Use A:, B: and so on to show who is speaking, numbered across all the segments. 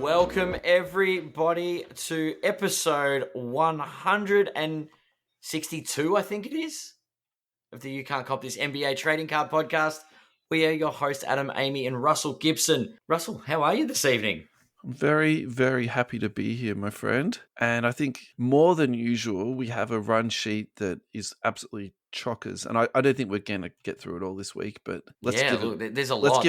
A: Welcome everybody to episode 162, I think it is, of the You Can't Cop This NBA Trading Card Podcast. We are your hosts, Adam, Amy, and Russell Gibson. Russell, how are you this evening?
B: I'm very, very happy to be here, my friend. And I think more than usual, we have a run sheet that is absolutely chockers. And I don't think we're going to get through it all this week, but let's give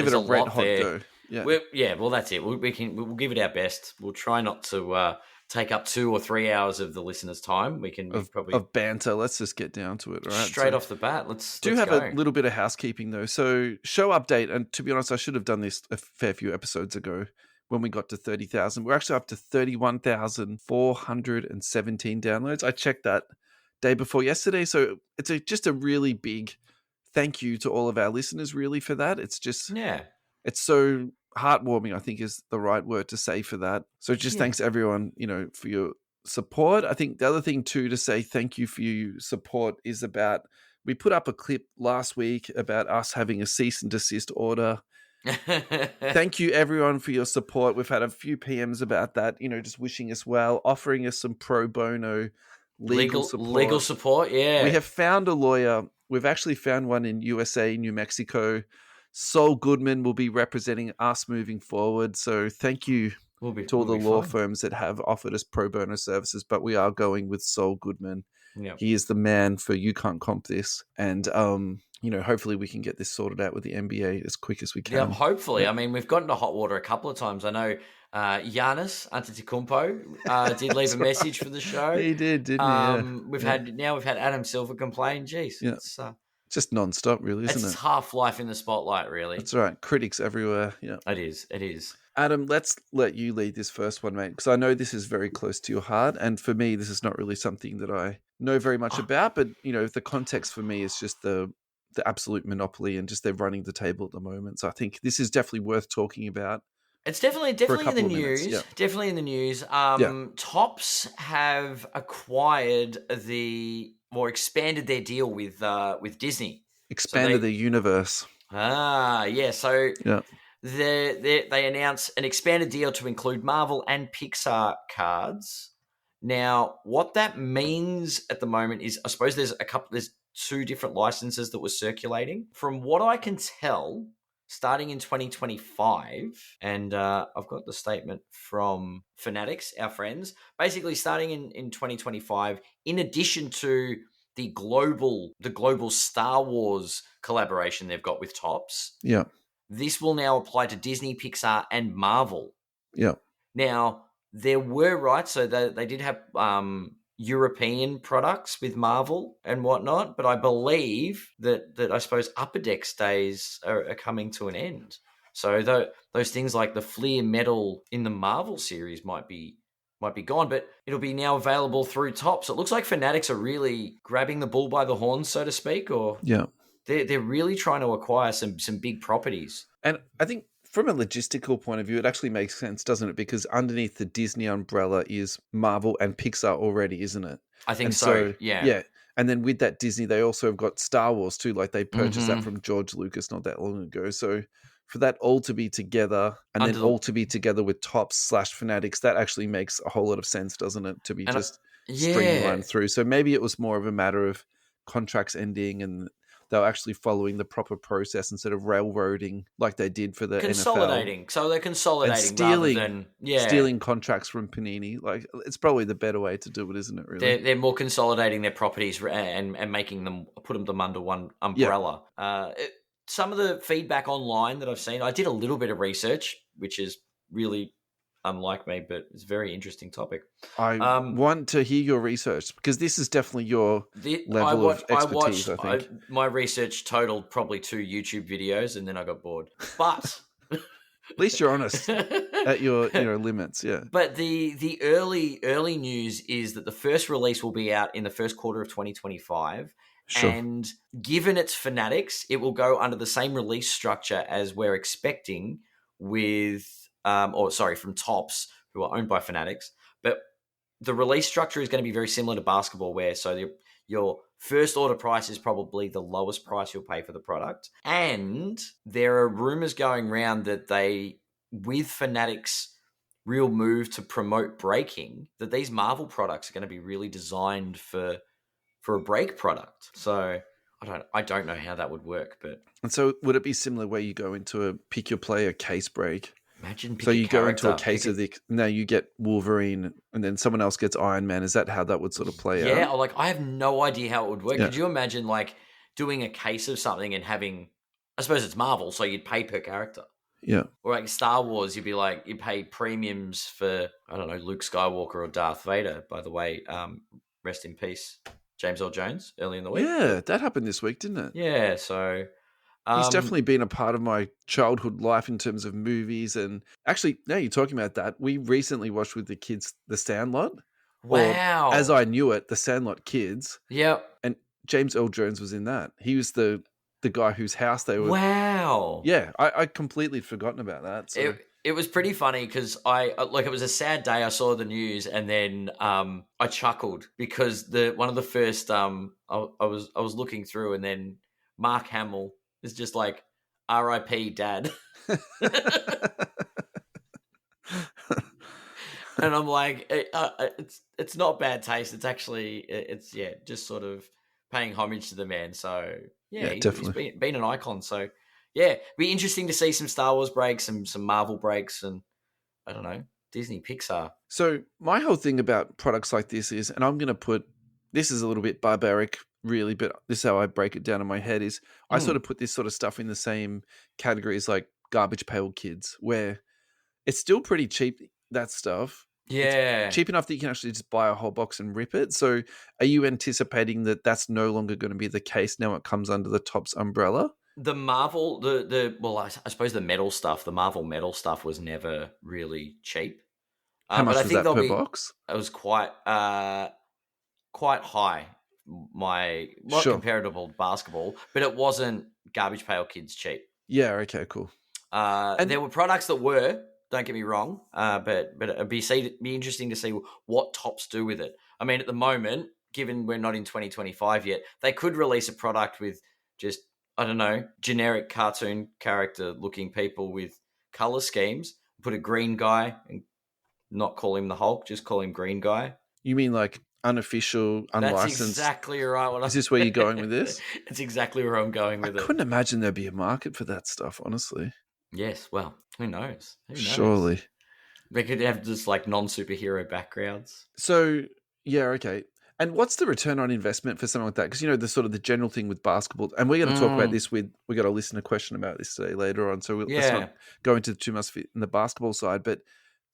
B: it a red hot go.
A: Yeah, well, that's it. We'll give it our best. We'll try not to take up 2 or 3 hours of the listeners' time. We can probably
B: of banter. Let's just get down to it. All right?
A: Straight off the bat. Let's
B: have
A: go.
B: A little bit of housekeeping though. So show update, and to be honest, I should have done this a fair few episodes ago. When we got to 30,000, we're actually up to 31,417 downloads. I checked that day before yesterday. So it's just a really big thank you to all of our listeners, really, for that. It's just, it's so heartwarming, I think is the right word to say for that. So just thanks everyone, for your support. I think the other thing too, to say thank you for your support is about, we put up a clip last week about us having a cease and desist order. Thank you everyone for your support. We've had a few PMs about that, just wishing us well, offering us some pro bono legal support.
A: Yeah,
B: we have found a lawyer. We've actually found one in USA, New Mexico. Sol Goodman will be representing us moving forward, so thank you to all the law firms that have offered us pro bono services, but we are going with Sol Goodman. He is the man for You Can't Comp This, and hopefully we can get this sorted out with the NBA as quick as we can.
A: Yeah, hopefully. I mean, we've gotten to hot water a couple of times. I know Giannis Antetokounmpo did leave a message for the show.
B: He did, didn't he?
A: We've had Adam Silver complain. Jeez, it's
B: just nonstop, really, isn't it?
A: It's half-life in the spotlight, really.
B: That's right. Critics everywhere. Yeah,
A: it is.
B: Adam, let's let you lead this first one, mate, because I know this is very close to your heart, and for me, this is not really something that I know very much about. But the context for me is just the absolute monopoly and just they're running the table at the moment. So I think this is definitely worth talking about.
A: It's definitely in the news. Yeah. Definitely in the news. Topps have acquired expanded their deal with Disney.
B: Expanded their universe.
A: So they announced an expanded deal to include Marvel and Pixar cards. Now, what that means at the moment is, I suppose there's 2 different licenses that were circulating. From what I can tell, starting in 2025, and I've got the statement from Fanatics, our friends, basically starting in 2025, in addition to the global Star Wars collaboration they've got with Topps, this will now apply to Disney, Pixar, and Marvel.
B: Yeah.
A: Now, there were rights, so they did have European products with Marvel and whatnot, but I believe that I suppose Upper Deck's days are coming to an end. So those things like the Fleer metal in the Marvel series might be gone, but it'll be now available through Topps. So it looks like Fanatics are really grabbing the bull by the horns, so to speak, or they're really trying to acquire some big properties.
B: And I think from a logistical point of view, it actually makes sense, doesn't it? Because underneath the Disney umbrella is Marvel and Pixar already, isn't it?
A: I think so. Yeah.
B: Yeah. And then with that Disney, they also have got Star Wars too. Like they purchased that from George Lucas not that long ago. So for that all to be together and then all to be together with Topps/Fanatics, that actually makes a whole lot of sense, doesn't it? To be streamlined through. So maybe it was more of a matter of contracts ending and they were actually following the proper process instead of railroading like they did for the
A: consolidating.
B: NFL.
A: So they're consolidating
B: stealing,
A: rather than
B: stealing contracts from Panini. Like it's probably the better way to do it, isn't it? Really,
A: they're more consolidating their properties and making them put them under one umbrella. Some of the feedback online that I've seen, I did a little bit of research, which is really unlike me, but it's a very interesting topic.
B: I want to hear your research because this is definitely your level of expertise. I think
A: my research totaled probably 2 YouTube videos, and then I got bored. But
B: at least you're honest at your limits, yeah.
A: But the early news is that the first release will be out in the first quarter of 2025. Sure. And given its Fanatics, it will go under the same release structure as we're expecting with from Topps, who are owned by Fanatics. But the release structure is going to be very similar to basketball, where your first order price is probably the lowest price you'll pay for the product. And there are rumors going around that with Fanatics real move to promote breaking, that these Marvel products are going to be really designed for a break product. So I don't know how that would work, but.
B: And so would it be similar where you go into a pick your player case break?
A: Imagine pick
B: so you
A: a character.
B: Go into a case of now you get Wolverine and then someone else gets Iron Man. Is that how that would sort of play out?
A: Yeah, like I have no idea how it would work. Could you imagine like doing a case of something and having, I suppose it's Marvel, so you'd pay per character.
B: Yeah.
A: Or like Star Wars, you'd be like, you pay premiums for, I don't know, Luke Skywalker or Darth Vader. By the way, rest in peace, James Earl Jones, early in the week.
B: Yeah, that happened this week, didn't it?
A: Yeah, so...
B: he's definitely been a part of my childhood life in terms of movies. And actually, now you're talking about that, we recently watched with the kids The Sandlot.
A: Wow.
B: Or, as I knew it, The Sandlot Kids.
A: Yep.
B: And James Earl Jones was in that. He was the guy whose house they were.
A: Wow.
B: Yeah, I completely forgotten about that. So.
A: It was pretty funny because it was a sad day. I saw the news and then I chuckled because one of the first I was looking through and then Mark Hamill is just like R.I.P. Dad. And I'm like, it's not bad taste. It's actually just sort of paying homage to the man. So yeah,
B: definitely.
A: He's been an icon. So yeah, be interesting to see some Star Wars breaks and some Marvel breaks and I don't know, Disney, Pixar.
B: So my whole thing about products like this is, and I'm going to put, this is a little bit barbaric really, but this is how I break it down in my head is I sort of put this sort of stuff in the same category as like Garbage Pail Kids, where it's still pretty cheap, that stuff.
A: Yeah.
B: It's cheap enough that you can actually just buy a whole box and rip it. So are you anticipating that that's no longer going to be the case now it comes under the Topps umbrella?
A: The Marvel, I suppose the metal stuff, the Marvel metal stuff was never really cheap.
B: How much was that per box?
A: It was quite high. Comparable to basketball, but it wasn't Garbage Pail Kids cheap.
B: Yeah, okay, cool.
A: And there were products that were, don't get me wrong, but it'd be interesting to see what Topps do with it. I mean, at the moment, given we're not in 2025 yet, they could release a product with just, I don't know, generic cartoon character looking people with color schemes, put a green guy and not call him the Hulk, just call him Green Guy.
B: You mean like unofficial, unlicensed?
A: That's exactly right.
B: Is this where you're going with this?
A: It's exactly where I'm going with it.
B: I couldn't imagine there'd be a market for that stuff, honestly.
A: Yes, well, who knows?
B: Surely.
A: They could have just like non-superhero backgrounds.
B: So, yeah, okay. And what's the return on investment for something like that? Because, the sort of the general thing with basketball, and we're going to talk about this we got a listener question about this today later on, so let's not go into too much in the basketball side, but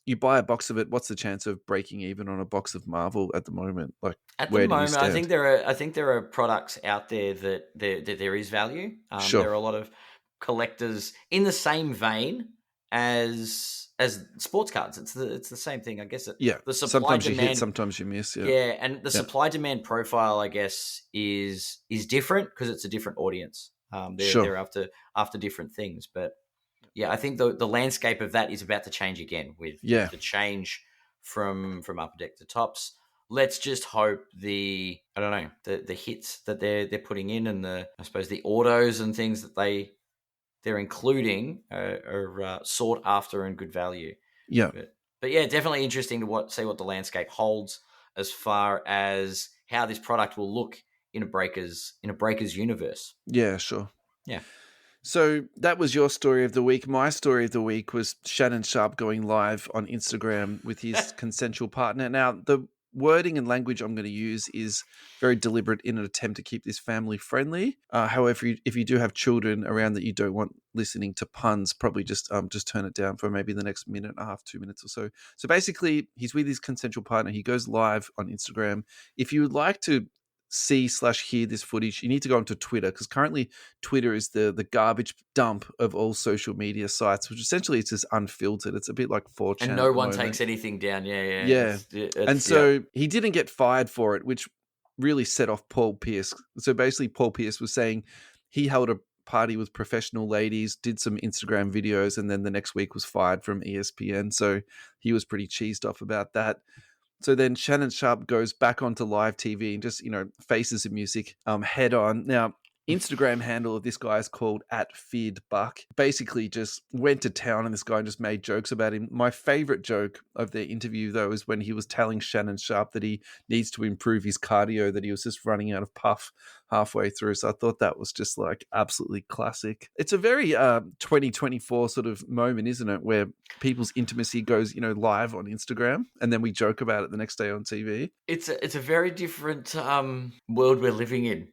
B: you buy a box of it, what's the chance of breaking even on a box of Marvel at the moment? Like,
A: at the moment, I think there are products out there that there is value.
B: Sure.
A: There are a lot of collectors in the same vein as sports cards. It's the same thing, I guess. The supply
B: sometimes
A: demand,
B: you hit, sometimes you miss.
A: Yeah, and the supply demand profile, I guess, is different because it's a different audience. They're after different things, but yeah, I think the landscape of that is about to change again with the change from Upper Deck to Topps. Let's just hope the hits that they're putting in and the autos and things that they're including are sought after and good value.
B: Yeah.
A: But yeah, definitely interesting to see what the landscape holds as far as how this product will look in a Breakers universe.
B: Yeah, sure.
A: Yeah.
B: So that was your story of the week. My story of the week was Shannon Sharpe going live on Instagram with his consensual partner. Now, the wording and language I'm going to use is very deliberate in an attempt to keep this family friendly. However, if you do have children around that you don't want listening to puns, probably just turn it down for maybe the next minute and a half, 2 minutes or so. So basically, he's with his consensual partner. He goes live on Instagram. If you would like to see/hear this footage, you need to go onto Twitter, because currently Twitter is the garbage dump of all social media sites, which essentially it's just unfiltered. It's a bit like 4chan.
A: And no one takes anything down.
B: Yeah. And so he didn't get fired for it, which really set off Paul Pierce. So basically Paul Pierce was saying he held a party with professional ladies, did some Instagram videos, and then the next week was fired from ESPN. So he was pretty cheesed off about that. So then Shannon Sharpe goes back onto live TV and just, faces the music head on. Now, Instagram handle of this guy is called @feedbuck. Basically just went to town and this guy just made jokes about him. My favorite joke of their interview, though, is when he was telling Shannon Sharp that he needs to improve his cardio, that he was just running out of puff halfway through. So I thought that was just like absolutely classic. It's a very 2024 sort of moment, isn't it? Where people's intimacy goes, live on Instagram and then we joke about it the next day on TV.
A: It's a very different world we're living in.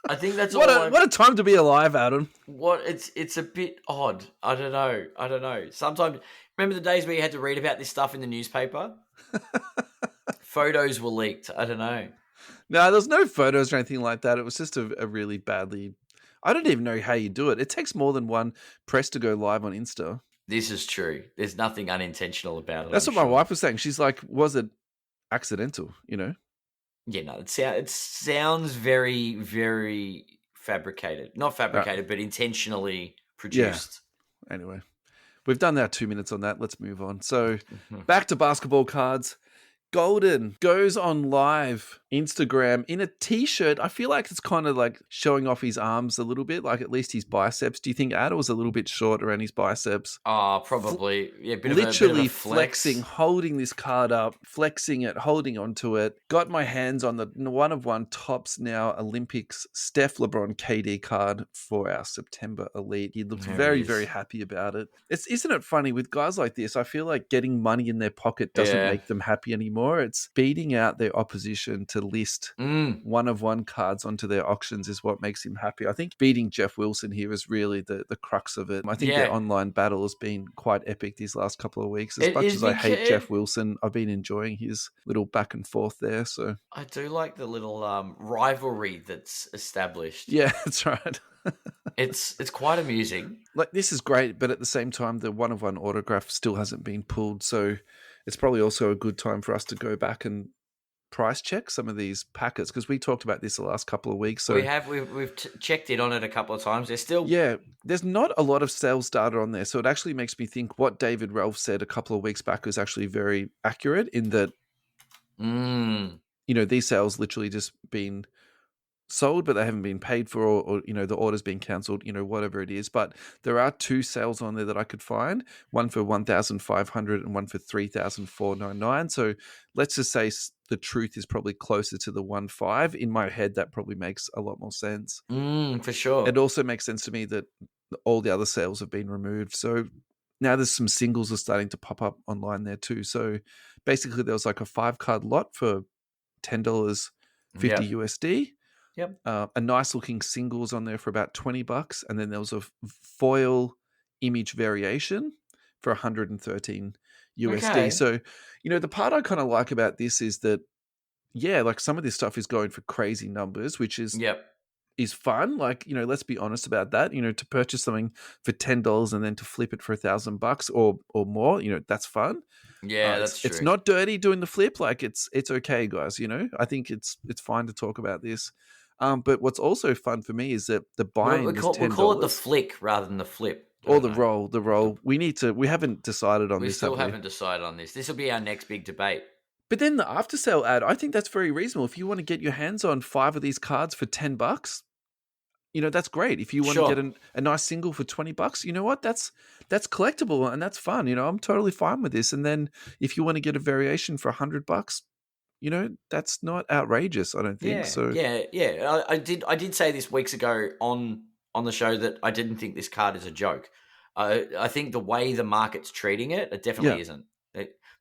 A: I think that's
B: what a time to be alive, Adam.
A: It's a bit odd. I don't know. Sometimes, remember the days where you had to read about this stuff in the newspaper? Photos were leaked. I don't know.
B: No, there was no photos or anything like that. It was just a really badly... I don't even know how you do it. It takes more than one press to go live on Insta.
A: This is true. There's nothing unintentional about it.
B: That's what my wife was saying. She's like, was it accidental,
A: Yeah, no, it sounds very, very fabricated. Not fabricated, but intentionally produced.
B: Yeah. Anyway, we've done our 2 minutes on that. Let's move on. So back to basketball cards. Golden goes on live Instagram in a t-shirt. I feel like it's kind of like showing off his arms a little bit, like at least his biceps. Do you think Ad was a little bit short around his biceps?
A: Oh, probably. Yeah,
B: literally
A: bit of a flex.
B: flexing, holding this card up, flexing it, holding onto it. Got my hands on the 1-of-1 Topps Now Olympics Steph LeBron KD card for our September Elite. He looks very, very happy about it. Isn't it funny with guys like this? I feel like getting money in their pocket doesn't make them happy anymore. It's beating out their opposition to list 1-of-1 cards onto their auctions is what makes him happy. I think beating Jeff Wilson here is really the crux of it. I think their online battle has been quite epic these last couple of weeks. As much as I hate Jeff Wilson, I've been enjoying his little back and forth there. So
A: I do like the little rivalry that's established.
B: Yeah, that's right.
A: It's quite amusing.
B: Like, this is great, but at the same time, the 1-of-1 autograph still hasn't been pulled. So it's probably also a good time for us to go back and price check some of these packets, because we talked about this the last couple of weeks. So
A: we've checked in on it a couple of times. There's still
B: there's not a lot of sales data on there, so it actually makes me think what David Ralph said a couple of weeks back was actually very accurate in that these sales literally just been sold, but they haven't been paid for, or the order's been cancelled, whatever it is. But there are 2 sales on there that I could find, one for $1,500 and one for $3,499. So let's just say the truth is probably closer to the 1.5. In my head, that probably makes a lot more sense.
A: For sure.
B: It also makes sense to me that all the other sales have been removed. So now there's some singles are starting to pop up online there too. So basically there was like a 5-card lot for $10.50 USD.
A: Yep.
B: A nice looking singles on there for about $20, and then there was a foil image variation for $113 USD. Okay. So, the part I kind of like about this is that, like some of this stuff is going for crazy numbers, which is is fun. Like, let's be honest about that. To purchase something for $10 and then to flip it for $1,000 or more, that's fun.
A: Yeah, that's true.
B: It's not dirty doing the flip. Like, it's okay, guys. I think it's fine to talk about this. But what's also fun for me is that the buying is $10.
A: We'll call it the flick rather than the flip.
B: Or the roll. The roll. We haven't decided on this.
A: We still haven't decided on this. This will be our next big debate.
B: But then the after sale ad, I think that's very reasonable. If you want to get your hands on 5 of these cards for $10, that's great. If you want to get a nice single for $20, you know what? That's collectible and that's fun. I'm totally fine with this. And then if you want to get a variation for $100, that's not outrageous, I don't think.
A: I did say this weeks ago on the show that I didn't think this card is a joke. I think the way the market's treating it, it definitely isn't.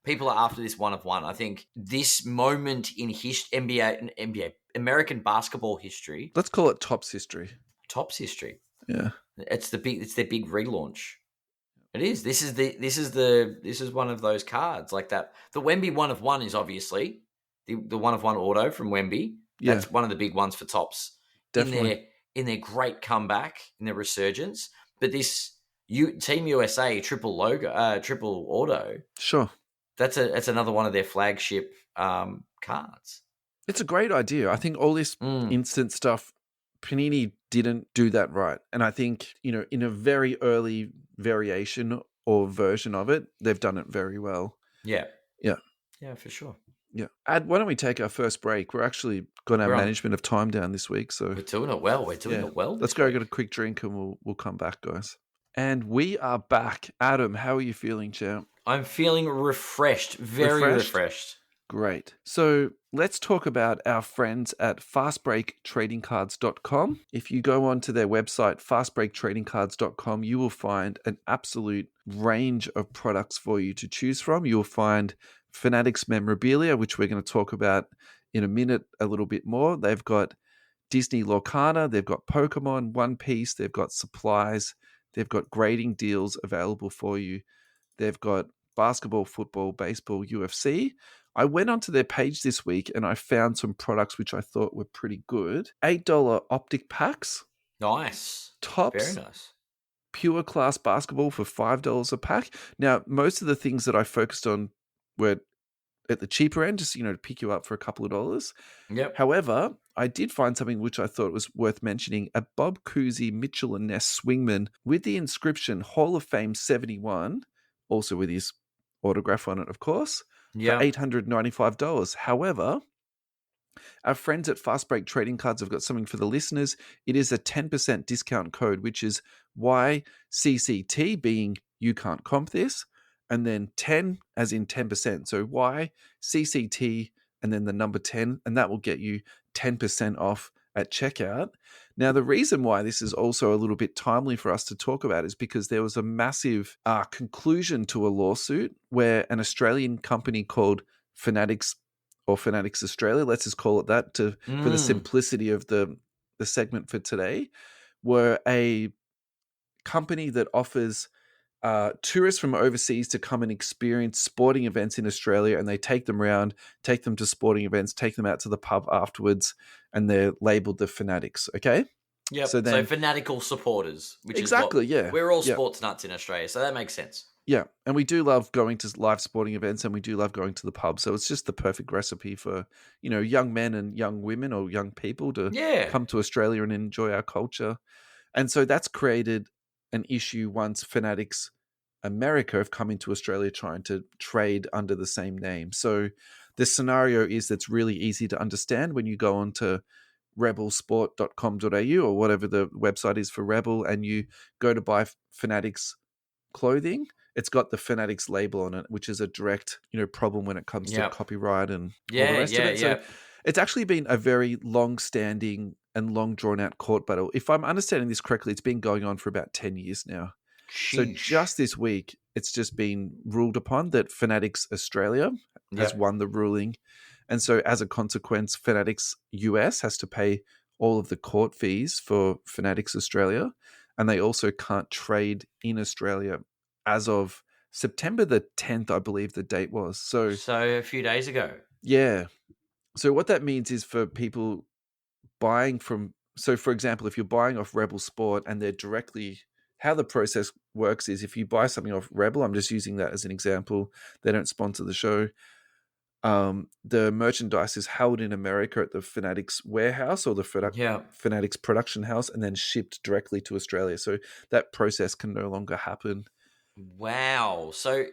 A: People are after this 1-of-1. I think this moment in NBA American basketball history.
B: Let's call it Topps history.
A: Topps history.
B: Yeah,
A: it's their big relaunch. It is. This is one of those cards like that. The Wemby 1-of-1 is obviously the 1-of-1 auto from Wemby. That's one of the big ones for Topps.
B: Definitely.
A: In their great comeback, in their resurgence. But this Team USA triple auto.
B: Sure.
A: That's another one of their flagship cards.
B: It's a great idea. I think all this instant stuff, Panini didn't do that right. And I think, in a very early variation or version of it, they've done it very well.
A: Yeah.
B: Yeah.
A: Yeah, for sure.
B: Yeah. Ad, why don't we take our first break? We're actually got our management of time down this week. So
A: we're doing it well.
B: Let's go get a quick drink and we'll come back, guys. And we are back. Adam, how are you feeling, champ?
A: I'm feeling refreshed. Very refreshed.
B: Great. So let's talk about our friends at fastbreaktradingcards.com. If you go onto their website, fastbreaktradingcards.com, you will find an absolute range of products for you to choose from. You'll find Fanatics memorabilia, which we're going to talk about in a minute a little bit more. They've got Disney Lorcana, they've got Pokemon, One Piece, they've got supplies, they've got grading deals available for you. They've got basketball, football, baseball, UFC. I went onto their page this week and I found some products which I thought were pretty good. $8 optic packs.
A: Nice.
B: Tops.
A: Very nice.
B: Pure class basketball for $5 a pack. Now, most of the things that I focused on were at the cheaper end, just, to pick you up for a couple of dollars.
A: Yep.
B: However, I did find something which I thought was worth mentioning, a Bob Cousy Mitchell and Ness Swingman with the inscription Hall of Fame 71, also with his autograph on it, of course, for $895. However, our friends at Fast Break Trading Cards have got something for the listeners. It is a 10% discount code, which is YCCT, being you can't comp this, and then 10 as in 10%. So YCCT and then the number 10, and that will get you 10% off at checkout. Now, the reason why this is also a little bit timely for us to talk about is because there was a massive conclusion to a lawsuit where an Australian company called Fanatics, or Fanatics Australia, let's just call it that for the simplicity of the segment for today, were a company that offers tourists from overseas to come and experience sporting events in Australia, and they take them around, take them to sporting events, take them out to the pub afterwards, and they're labeled the Fanatics, okay?
A: Yep. So fanatical supporters, which
B: exactly,
A: is what we're all sports nuts in Australia, so that makes sense.
B: Yeah, and we do love going to live sporting events, and we do love going to the pub. So it's just the perfect recipe for, young men and young women or young people to come to Australia and enjoy our culture. And so that's created an issue once Fanatics America have come into Australia trying to trade under the same name. So the scenario is that's really easy to understand when you go on to rebelsport.com.au or whatever the website is for Rebel, and you go to buy Fanatics clothing. It's got the Fanatics label on it, which is a direct, problem when it comes to copyright and all the rest of it. So it's actually been a very long-standing and long drawn-out court battle. If I'm understanding this correctly, it's been going on for about 10 years now.
A: Sheesh.
B: So just this week, it's just been ruled upon that Fanatics Australia has won the ruling. And so as a consequence, Fanatics US has to pay all of the court fees for Fanatics Australia. And they also can't trade in Australia as of September the 10th, I believe the date was. So
A: a few days ago.
B: Yeah. So what that means is for people buying from, so for example, if you're buying off Rebel Sport and they're directly, how the process works is if you buy something off Rebel, I'm just using that as an example, they don't sponsor the show. The merchandise is held in America at the Fanatics warehouse or the Fanatics production house and then shipped directly to Australia. So that process can no longer happen.
A: Wow. So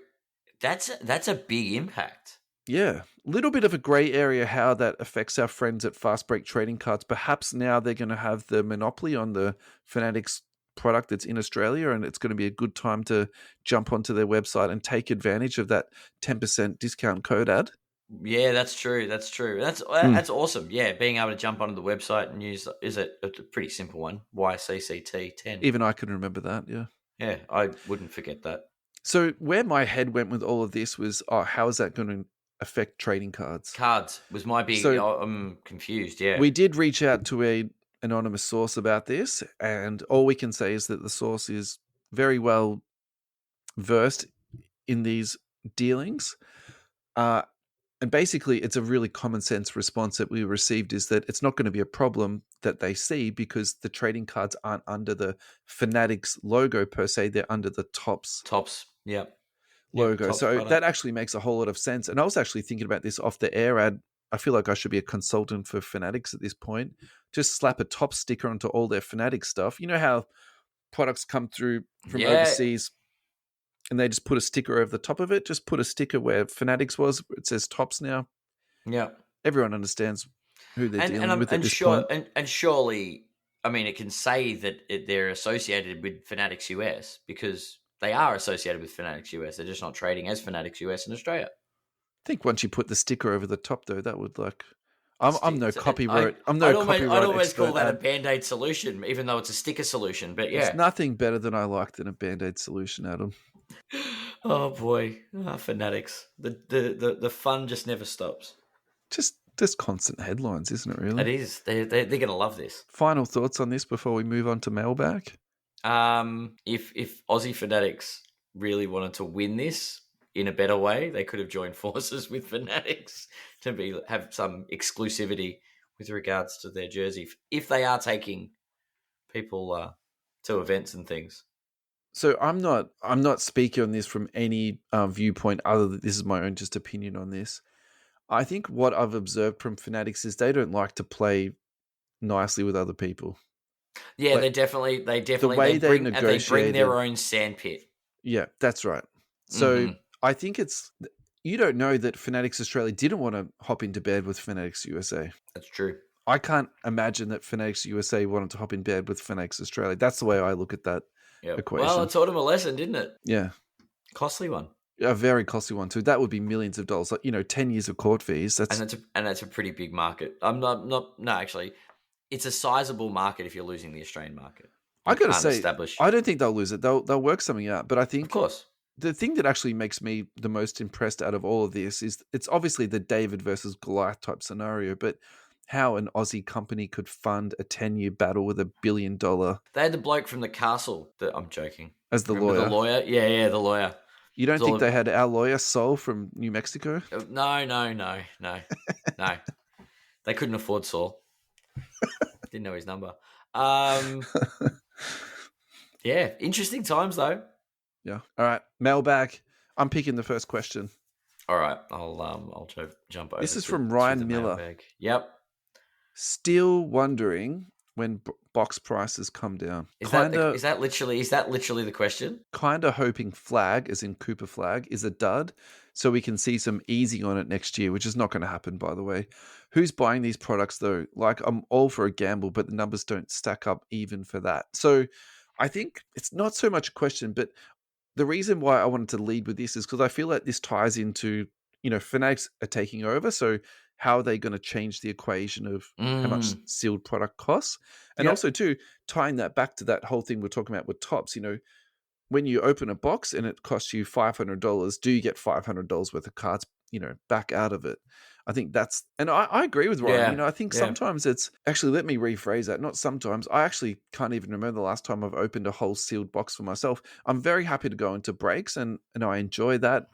A: that's a big impact.
B: Yeah. A little bit of a grey area how that affects our friends at Fast Break Trading Cards. Perhaps now they're going to have the monopoly on the Fanatics product that's in Australia, and it's going to be a good time to jump onto their website and take advantage of that 10% discount code ad.
A: Yeah, that's true. That's awesome. Yeah, being able to jump onto the website and use is a pretty simple one. YCCT10.
B: Even I can remember that. Yeah.
A: Yeah, I wouldn't forget that.
B: So where my head went with all of this was, how is that going to affect trading cards?
A: Cards was my big. So I'm confused. Yeah,
B: we did reach out to a anonymous source about this, and all we can say is that the source is very well versed in these dealings. And basically, it's a really common sense response that we received is that it's not going to be a problem that they see because the trading cards aren't under the Fanatics logo per se. They're under the Tops.
A: Yep.
B: Logo. So product. That actually makes a whole lot of sense. And I was actually thinking about this off the air ad. I feel like I should be a consultant for Fanatics at this point. Just slap a Top sticker onto all their Fanatics stuff. You know how products come through from overseas and they just put a sticker over the top of it? Just put a sticker where Fanatics was. It says Tops now.
A: Yeah.
B: Everyone understands who they're dealing with at this point.
A: And surely, I mean, it can say that they're associated with Fanatics US because they are associated with Fanatics US. They're just not trading as Fanatics US in Australia.
B: I think once you put the sticker over the top, though, that would I'm no copyright. I'd
A: almost call that a Band-Aid solution, even though it's a sticker solution. But yeah,
B: there's nothing better than I like than a Band-Aid solution, Adam.
A: Oh boy, Fanatics. The fun just never stops.
B: Just constant headlines, isn't it? Really,
A: it is. They're going to love this.
B: Final thoughts on this before we move on to Mailbag.
A: If Aussie Fanatics really wanted to win this in a better way, they could have joined forces with Fanatics to have some exclusivity with regards to their jersey if they are taking people to events and things.
B: So I'm not speaking on this from any viewpoint other than this is my own just opinion on this. I think what I've observed from Fanatics is they don't like to play nicely with other people.
A: Yeah, like, they definitely the way they bring their own sandpit.
B: Yeah, that's right. So I think you don't know that Fanatics Australia didn't want to hop into bed with Fanatics USA.
A: That's true.
B: I can't imagine that Fanatics USA wanted to hop in bed with Fanatics Australia. That's the way I look at that equation.
A: Well, it taught them a lesson, didn't it?
B: Yeah.
A: Costly one.
B: A very costly one too. That would be millions of dollars. 10 years of court fees.
A: And that's a pretty big market. Actually, it's a sizable market if you're losing the Australian market.
B: I got to say, I don't think they'll lose it. They'll work something out. But I think,
A: of course,
B: the thing that actually makes me the most impressed out of all of this is it's obviously the David versus Goliath type scenario, but how an Aussie company could fund a 10-year battle with $1 billion.
A: They had the bloke from the castle. I'm joking.
B: As the lawyer.
A: The lawyer? Yeah, the lawyer.
B: You don't think they had our lawyer, Sol, from New Mexico?
A: No. They couldn't afford Sol. Didn't know his number. Yeah, interesting times, though.
B: Yeah. All right, Mailbag. I'm picking the first question.
A: All right, I'll jump over.
B: This is from Ryan Miller.
A: Mailbag. Yep.
B: Still wondering when box prices come down.
A: Is that literally the question?
B: Kinda hoping Flag, as in Cooper Flag, is a dud, so we can see some easing on it next year, which is not going to happen, by the way. Who's buying these products, though? I'm all for a gamble, but the numbers don't stack up even for that. So I think it's not so much a question, but the reason why I wanted to lead with this is because I feel like this ties into, Fanatics are taking over, so how are they going to change the equation of how much sealed product costs? And also, too, tying that back to that whole thing we're talking about with Topps, when you open a box and it costs you $500, do you get $500 worth of cards, back out of it? I think and I agree with Ryan. I think sometimes it's actually, let me rephrase that. Not sometimes. I actually can't even remember the last time I've opened a whole sealed box for myself. I'm very happy to go into breaks and I enjoy that.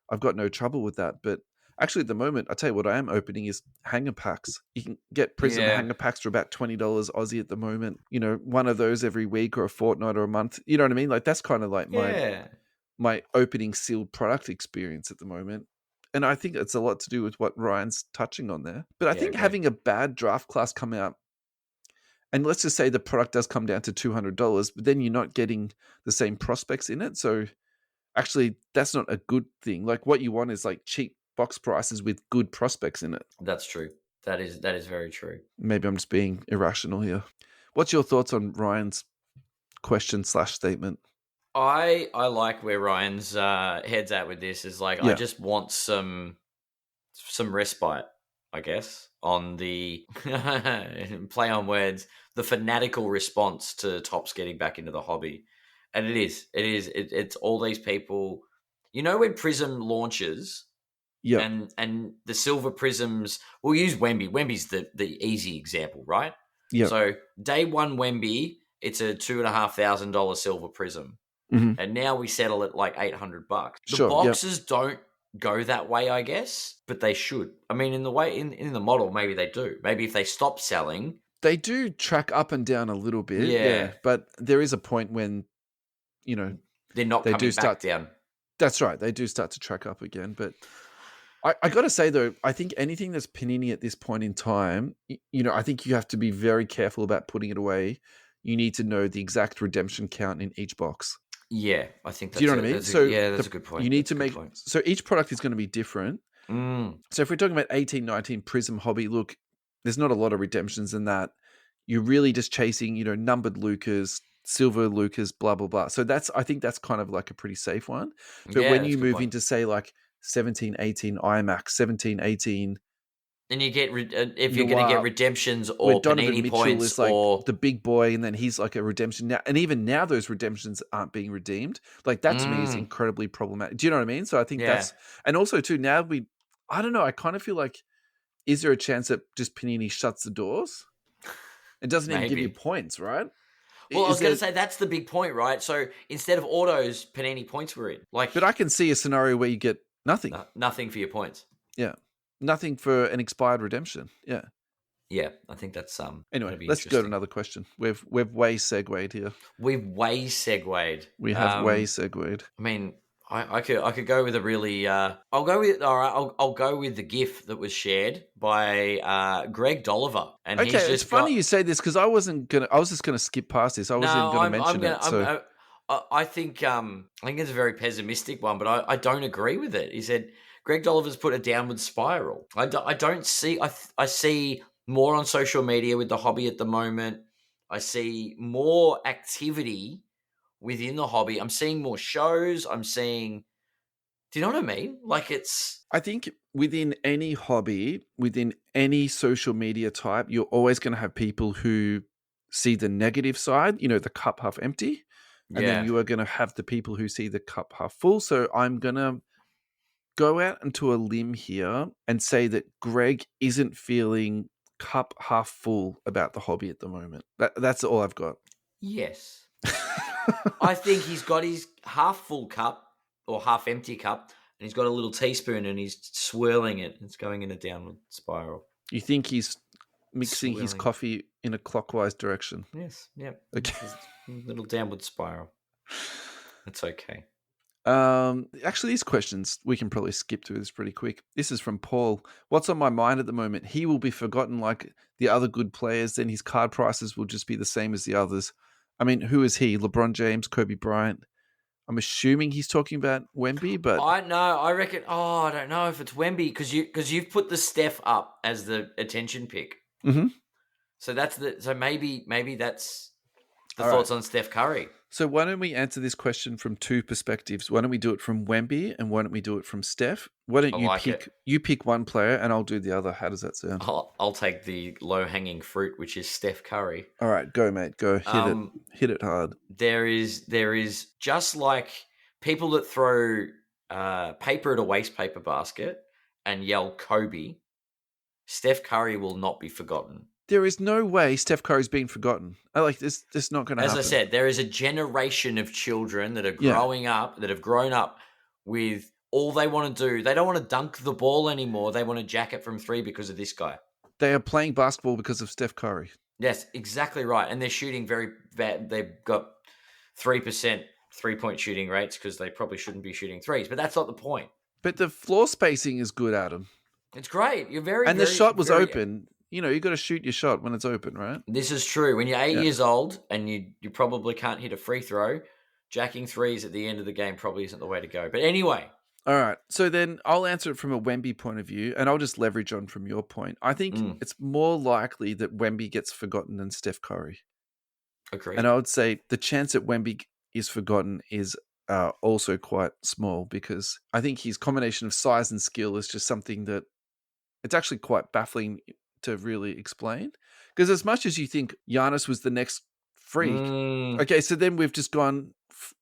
B: I've got no trouble with that. But actually, at the moment, I tell you what I am opening is hanger packs. You can get Prism hanger packs for about $20 Aussie at the moment. One of those every week or a fortnight or a month. You know what I mean? Like, that's kind of like my opening sealed product experience at the moment. And I think it's a lot to do with what Ryan's touching on there. But I think having a bad draft class come out, and let's just say the product does come down to $200, but then you're not getting the same prospects in it. So actually, that's not a good thing. Like, what you want is like cheap box prices with good prospects in it.
A: That's true. That is very true.
B: Maybe I'm just being irrational here. What's your thoughts on Ryan's question/statement?
A: I like where Ryan's head's at with this. Is like, I just want some respite, I guess, on the play on words, the fanatical response to Topps getting back into the hobby. And it's all these people, when Prism launches, and the silver Prisms, we'll use Wemby. Wemby's the easy example, right? Yeah. So day one Wemby, it's a $2,500 silver Prism. Mm-hmm. And now we settle at like $800. The boxes don't go that way, I guess, but they should. I mean, in the model, maybe they do. Maybe if they stop selling,
B: they do track up and down a little bit. Yeah. But there is a point when,
A: they're not coming back down.
B: That's right. They do start to track up again. But I got to say, though, I think anything that's Panini at this point in time, I think you have to be very careful about putting it away. You need to know the exact redemption count in each box.
A: Yeah, I think that's
B: do you know what I mean?
A: That's a good point.
B: You need to make so each product is going to be different. So if we're talking about 18, 19 Prism Hobby, look, there's not a lot of redemptions in that. You're really just chasing, numbered Lucas, silver Lucas, blah, blah, blah. So I think that's kind of like a pretty safe one. But when you move into, say, like 17, 18 IMAX, 17, 18...
A: And you get if you're going to get redemptions or
B: Donovan
A: Panini
B: Mitchell
A: points
B: is like
A: or
B: the big boy, and then he's like a redemption now. And even now, those redemptions aren't being redeemed. Like that to me is incredibly problematic. Do you know what I mean? So I think that's, and also too now I don't know. I kind of feel like, is there a chance that just Panini shuts the doors? It doesn't even give you points, right?
A: Well, I was going to say that's the big point, right? So instead of autos, Panini points were in.
B: But I can see a scenario where you get nothing.
A: Nothing for your points.
B: Yeah. Nothing for an expired redemption. Yeah.
A: Yeah, I think that's
B: Anyway, let's go to another question. We've way segued here.
A: We've way segued.
B: We have way segued.
A: I mean, I could go with a really I'll go with the GIF that was shared by Greg Dolliver, and
B: okay,
A: he's just
B: it's funny you say this because I was just gonna skip past this. I wasn't even gonna mention it. So
A: I think it's a very pessimistic one, but I don't agree with it. He said Greg Dolliver's put a downward spiral. I don't see. I see more on social media with the hobby at the moment. I see more activity within the hobby. I'm seeing more shows. I'm seeing. Do you know what I mean? Like
B: I think within any hobby, within any social media type, you're always going to have people who see the negative side. The cup half empty, and then you are going to have the people who see the cup half full. So I'm going to go out into a limb here and say that Greg isn't feeling cup half full about the hobby at the moment. That's all I've got.
A: Yes. I think he's got his half full cup or half empty cup, and he's got a little teaspoon and he's swirling it. It's going in a downward spiral.
B: You think he's mixing his coffee in a clockwise direction?
A: Yes. Yep. Okay. A little downward spiral. That's okay.
B: Actually, these questions, we can probably skip through this pretty quick. This is from Paul. What's on my mind at the moment? He will be forgotten like the other good players, then his card prices will just be the same as the others. I mean, who is he? LeBron James, Kobe Bryant? I'm assuming he's talking about Wemby, but
A: I reckon. I don't know if it's Wemby because you've put the Steph up as the attention pick.
B: Mm-hmm.
A: So maybe that's the thoughts on Steph Curry.
B: So why don't we answer this question from two perspectives? Why don't we do it from Wemby and why don't we do it from Steph? Why don't you pick one player and I'll do the other? How does that sound?
A: I'll take the low-hanging fruit, which is Steph Curry.
B: All right, go mate, go hit it hard.
A: There is just like people that throw paper at a waste paper basket and yell Kobe. Steph Curry will not be forgotten.
B: There is no way Steph Curry's been forgotten. I like this. This is not going to happen.
A: As I said, there is a generation of children that are growing up, that have grown up with all they want to do. They don't want to dunk the ball anymore. They want to jack it from three because of this guy.
B: They are playing basketball because of Steph Curry.
A: Yes, exactly right. And they're shooting very bad. They've got 3% 3-point shooting rates because they probably shouldn't be shooting threes. But that's not the point.
B: But the floor spacing is good, Adam.
A: It's great. You're very
B: and the shot was open. You got to shoot your shot when it's open, right?
A: This is true. When you're 8 years old and you probably can't hit a free throw, jacking threes at the end of the game probably isn't the way to go. But anyway.
B: All right. So then I'll answer it from a Wemby point of view, and I'll just leverage on from your point. I think it's more likely that Wemby gets forgotten than Steph Curry.
A: Agreed.
B: And I would say the chance that Wemby is forgotten is also quite small because I think his combination of size and skill is just something that it's actually quite baffling to really explain. Because as much as you think Giannis was the next freak, okay, so then we've just gone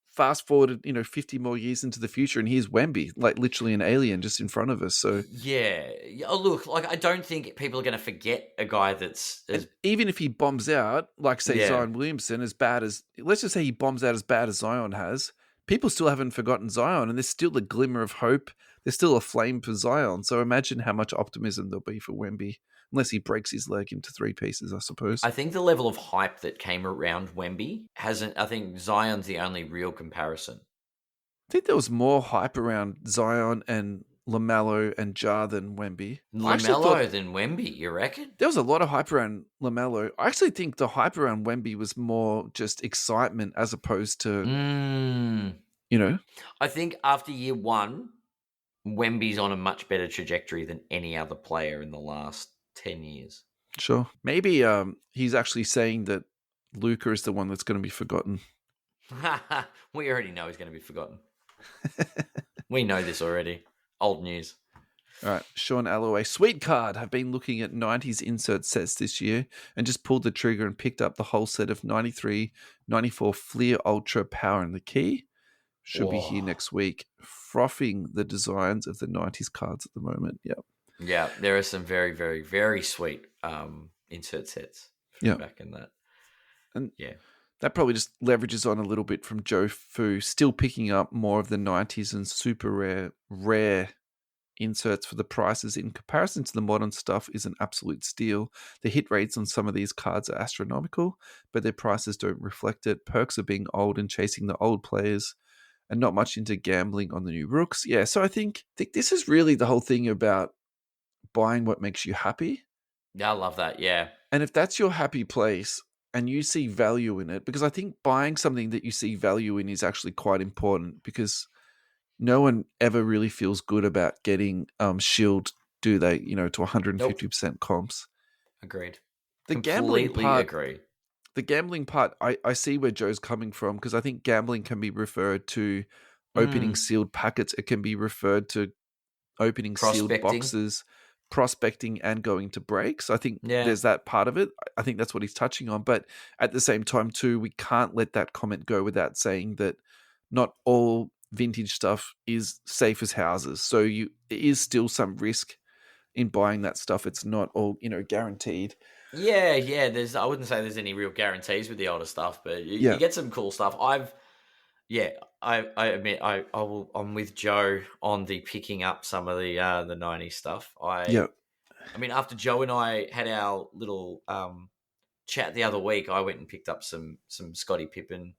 B: fast forwarded, 50 more years into the future, and here's Wemby, like literally an alien just in front of us. So
A: yeah, look, like I don't think people are going to forget a guy that's
B: even if he bombs out, like say Zion Williamson, as bad as let's just say he bombs out as bad as Zion has, people still haven't forgotten Zion, and there's still a glimmer of hope. There's still a flame for Zion. So imagine how much optimism there'll be for Wemby. Unless he breaks his leg into 3 pieces, I suppose.
A: I think the level of hype that came around Wemby hasn't... I think Zion's the only real comparison.
B: I think there was more hype around Zion and LaMelo and Ja than Wemby.
A: LaMelo than Wemby, you reckon?
B: There was a lot of hype around LaMelo. I actually think the hype around Wemby was more just excitement as opposed to,
A: I think after year one, Wemby's on a much better trajectory than any other player in the last 10 years.
B: Sure. Maybe he's actually saying that Luka is the one that's going to be forgotten.
A: We already know he's going to be forgotten. We know this already. Old news.
B: All right, Sean Alloway. Sweet card. Have been looking at 90s insert sets this year and just pulled the trigger and picked up the whole set of 93, 94 Fleer Ultra Power in the Key. Should be here next week. Frothing the designs of the 90s cards at the moment. Yep.
A: Yeah, there are some very, very, very sweet insert sets back in that.
B: And that probably just leverages on a little bit from Joe Fu, still picking up more of the 90s and super rare inserts for the prices in comparison to the modern stuff is an absolute steal. The hit rates on some of these cards are astronomical, but their prices don't reflect it. Perks of being old and chasing the old players and not much into gambling on the new rooks. Yeah, so I think this is really the whole thing about buying what makes you happy.
A: Yeah, I love that, yeah.
B: And if that's your happy place and you see value in it, because I think buying something that you see value in is actually quite important, because no one ever really feels good about getting Shield, do they, to 150% comps.
A: Agreed.
B: Completely
A: agree.
B: The gambling part, I see where Joe's coming from, because I think gambling can be referred to opening sealed packets. It can be referred to opening sealed boxes, prospecting, and going to breaks. I think there's that part of it. I think that's what he's touching on. But at the same time, too, we can't let that comment go without saying that not all vintage stuff is safe as houses. So there is still some risk in buying that stuff. It's not all, guaranteed.
A: Yeah. I wouldn't say there's any real guarantees with the older stuff, but you get some cool stuff. I admit I'm with Joe on the picking up some of the 90s stuff. I mean, after Joe and I had our little chat the other week, I went and picked up some Scottie Pippen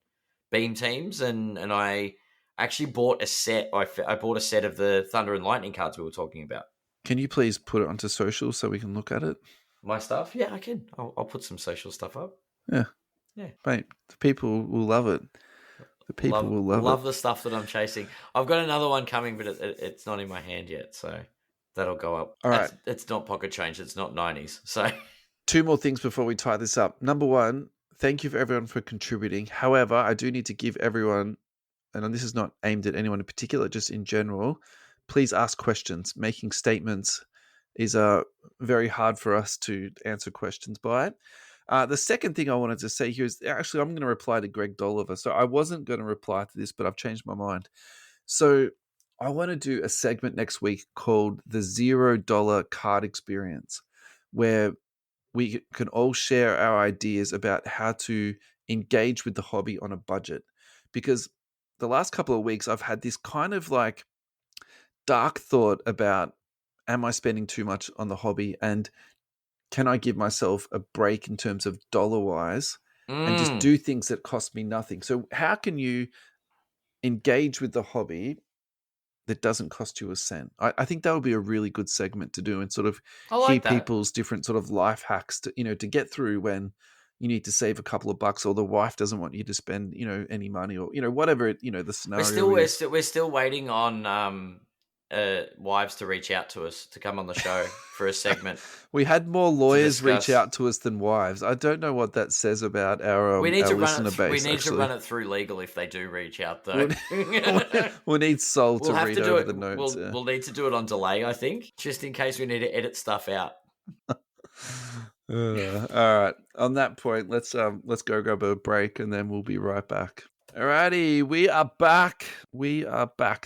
A: beam teams, and I actually bought a set. I bought a set of the Thunder and Lightning cards we were talking about.
B: Can you please put it onto social so we can look at it?
A: My stuff? Yeah, I can. I'll put some social stuff up.
B: Yeah. Mate, the people will love it. The people will love
A: the stuff that I'm chasing. I've got another one coming, but it's not in my hand yet, so that'll go up.
B: All right.
A: It's not pocket change. It's not 90s. So
B: 2 more things before we tie this up. Number one, thank you for everyone for contributing. However, I do need to give everyone, and this is not aimed at anyone in particular, just in general, please ask questions. Making statements is very hard for us to answer questions by. The second thing I wanted to say here is actually I'm going to reply to Greg Dolliver. So I wasn't going to reply to this, but I've changed my mind. So I want to do a segment next week called the $0 card experience, where we can all share our ideas about how to engage with the hobby on a budget. Because the last couple of weeks I've had this kind of like dark thought about, am I spending too much on the hobby, and can I give myself a break in terms of dollar-wise and just do things that cost me nothing? So how can you engage with the hobby that doesn't cost you a cent? I think that would be a really good segment to do, and sort of hear people's different sort of life hacks to get through when you need to save a couple of bucks, or the wife doesn't want you to spend, any money, or, whatever, the scenario is.
A: We're still waiting on wives to reach out to us to come on the show for a segment.
B: We had more lawyers reach out to us than wives. I don't know what that says about our listener base.
A: We need to run it through legal if they do reach out, though.
B: We'll need Sol to read over the notes.
A: We'll need to do it on delay, I think, just in case we need to edit stuff out.
B: All right. On that point, let's go grab a break, and then we'll be right back. Alrighty, we are back.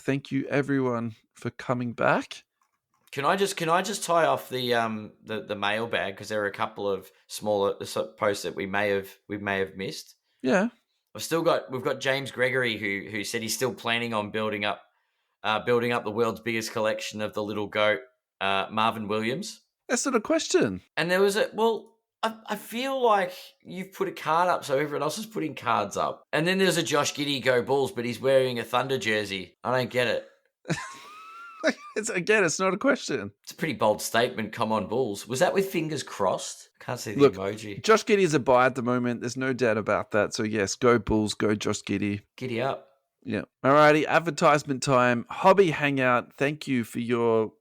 B: Thank you, everyone, for coming back.
A: Can I just tie off the mailbag, because there are a couple of smaller posts that we may have missed.
B: Yeah,
A: we've got James Gregory who said he's still planning on building up the world's biggest collection of the little goat, Marvin Williams.
B: That's not a question.
A: And there was I feel like you've put a card up, so everyone else is putting cards up. And then there's a Josh Giddey go Bulls, but he's wearing a Thunder jersey. I don't get it.
B: It's not a question.
A: It's a pretty bold statement. Come on, Bulls. Was that with fingers crossed? Can't see the emoji.
B: Josh Giddey is a buy at the moment. There's no doubt about that. So yes, go Bulls, go Josh Giddey.
A: Giddy up.
B: Yeah. Alrighty, advertisement time. Hobby Hangout, thank you for your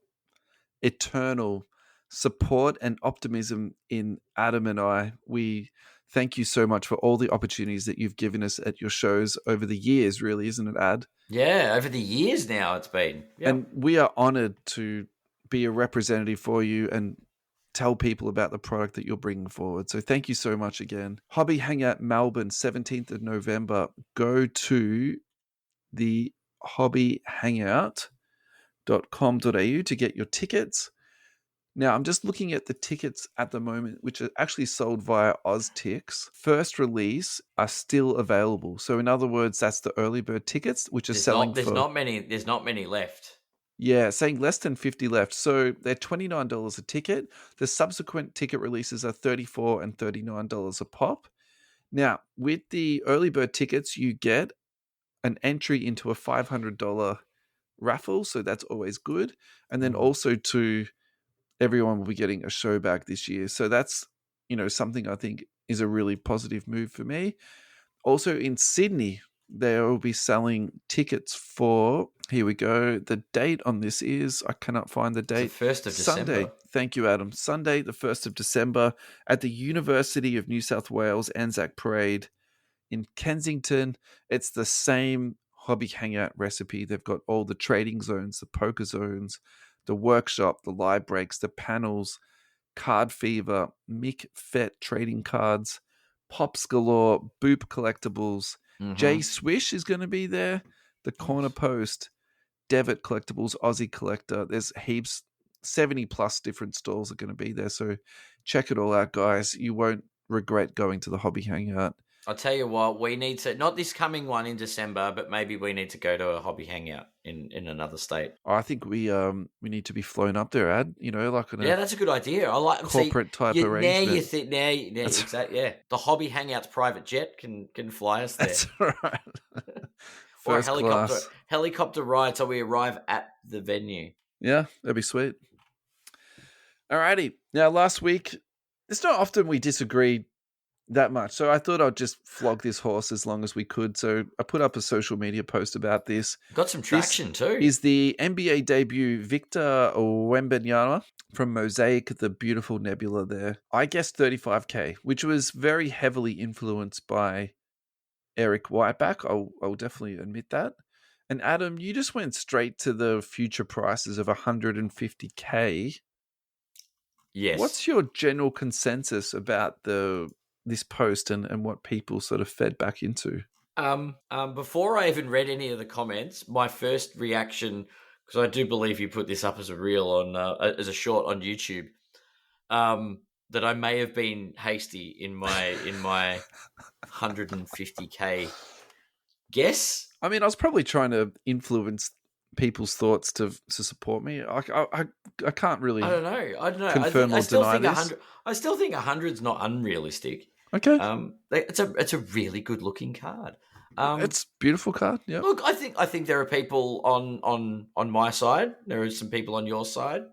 B: eternal support and optimism in Adam and I. We thank you so much for all the opportunities that you've given us at your shows over the years, really, isn't it, Ad?
A: Yeah, over the years now it's been. Yep.
B: And we are honored to be a representative for you and tell people about the product that you're bringing forward. So thank you so much again. Hobby Hangout Melbourne, 17th of November. Go to the hobbyhangout.com.au to get your tickets. Now, I'm just looking at the tickets at the moment, which are actually sold via OzTix. First release are still available. So in other words, that's the early bird tickets, which are selling
A: There's not many left.
B: Yeah, saying less than 50 left. So they're $29 a ticket. The subsequent ticket releases are $34 and $39 a pop. Now, with the early bird tickets, you get an entry into a $500 raffle. So that's always good. And then also everyone will be getting a show bag this year. So that's, something I think is a really positive move for me. Also in Sydney, they will be selling tickets for, here we go, the date on this is, I cannot find the date.
A: It's the 1st of
B: Sunday.
A: December.
B: Thank you, Adam. Sunday, the 1st of December at the University of New South Wales Anzac Parade in Kensington. It's the same Hobby Hangout recipe. They've got all the trading zones, the poker zones, the workshop, the live breaks, the panels, Card Fever, Mick Fett trading cards, Pops Galore, Boop Collectibles, Jay Swish is going to be there, the Corner Post, Devitt Collectibles, Aussie Collector. There's heaps, 70 plus different stalls are going to be there. So check it all out, guys. You won't regret going to the Hobby Hangout.
A: I'll tell you what, we need to, not this coming one in December, but maybe we need to go to a Hobby Hangout in another state.
B: I think we need to be flown up there, Ad. Like
A: that's a good idea. I like
B: corporate type arrangement.
A: Now you think exactly. Yeah, the Hobby Hangout's private jet can fly us there.
B: That's right.
A: Or a helicopter ride so we arrive at the venue.
B: Yeah, that'd be sweet. Alrighty. Now, last week, it's not often we disagree that much. So I thought I'd just flog this horse as long as we could. So I put up a social media post about this.
A: Got some traction too.
B: Is the NBA debut Victor Wembanyama from Mosaic, the beautiful nebula there. I guessed $35K, which was very heavily influenced by Eric Whiteback. I'll definitely admit that. And Adam, you just went straight to the future prices of $150K.
A: Yes.
B: What's your general consensus about this post and what people sort of fed back into?
A: Before I even read any of the comments, my first reaction, because I do believe you put this up as a reel as a short on YouTube, that I may have been hasty in my 150K guess.
B: I mean, I was probably trying to influence people's thoughts to support me. I can't really.
A: I don't know.
B: Confirm or deny this.
A: I still think 100's not unrealistic.
B: Okay.
A: It's a really good looking card.
B: It's a beautiful card. Yeah.
A: Look, I think there are people on my side. There are some people on your side.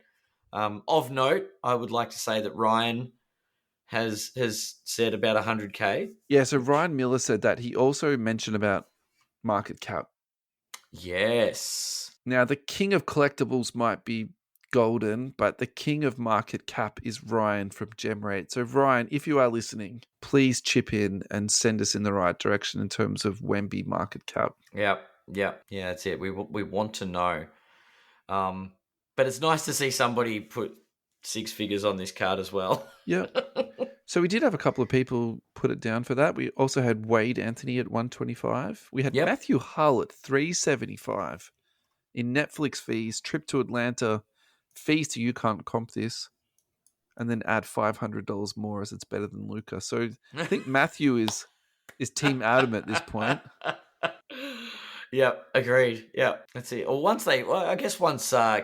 A: Of note, I would like to say that Ryan has said about 100K.
B: Yeah. So Ryan Miller said that. He also mentioned about market cap.
A: Yes.
B: Now the king of collectibles might be Golden, but the king of market cap is Ryan from GemRate. So Ryan, if you are listening, please chip in and send us in the right direction in terms of Wemby market cap.
A: Yeah, that's it. We want to know. But it's nice to see somebody put 6 figures on this card as well.
B: Yeah. So we did have a couple of people put it down for that. We also had Wade Anthony at 125. We had Matthew Hull at 375 in Netflix fees, trip to Atlanta, fees to you can't comp this, and then add $500 more as it's better than Luca. So I think Matthew is Team Adam at this point.
A: Yep, agreed. Yep, that's it. Or once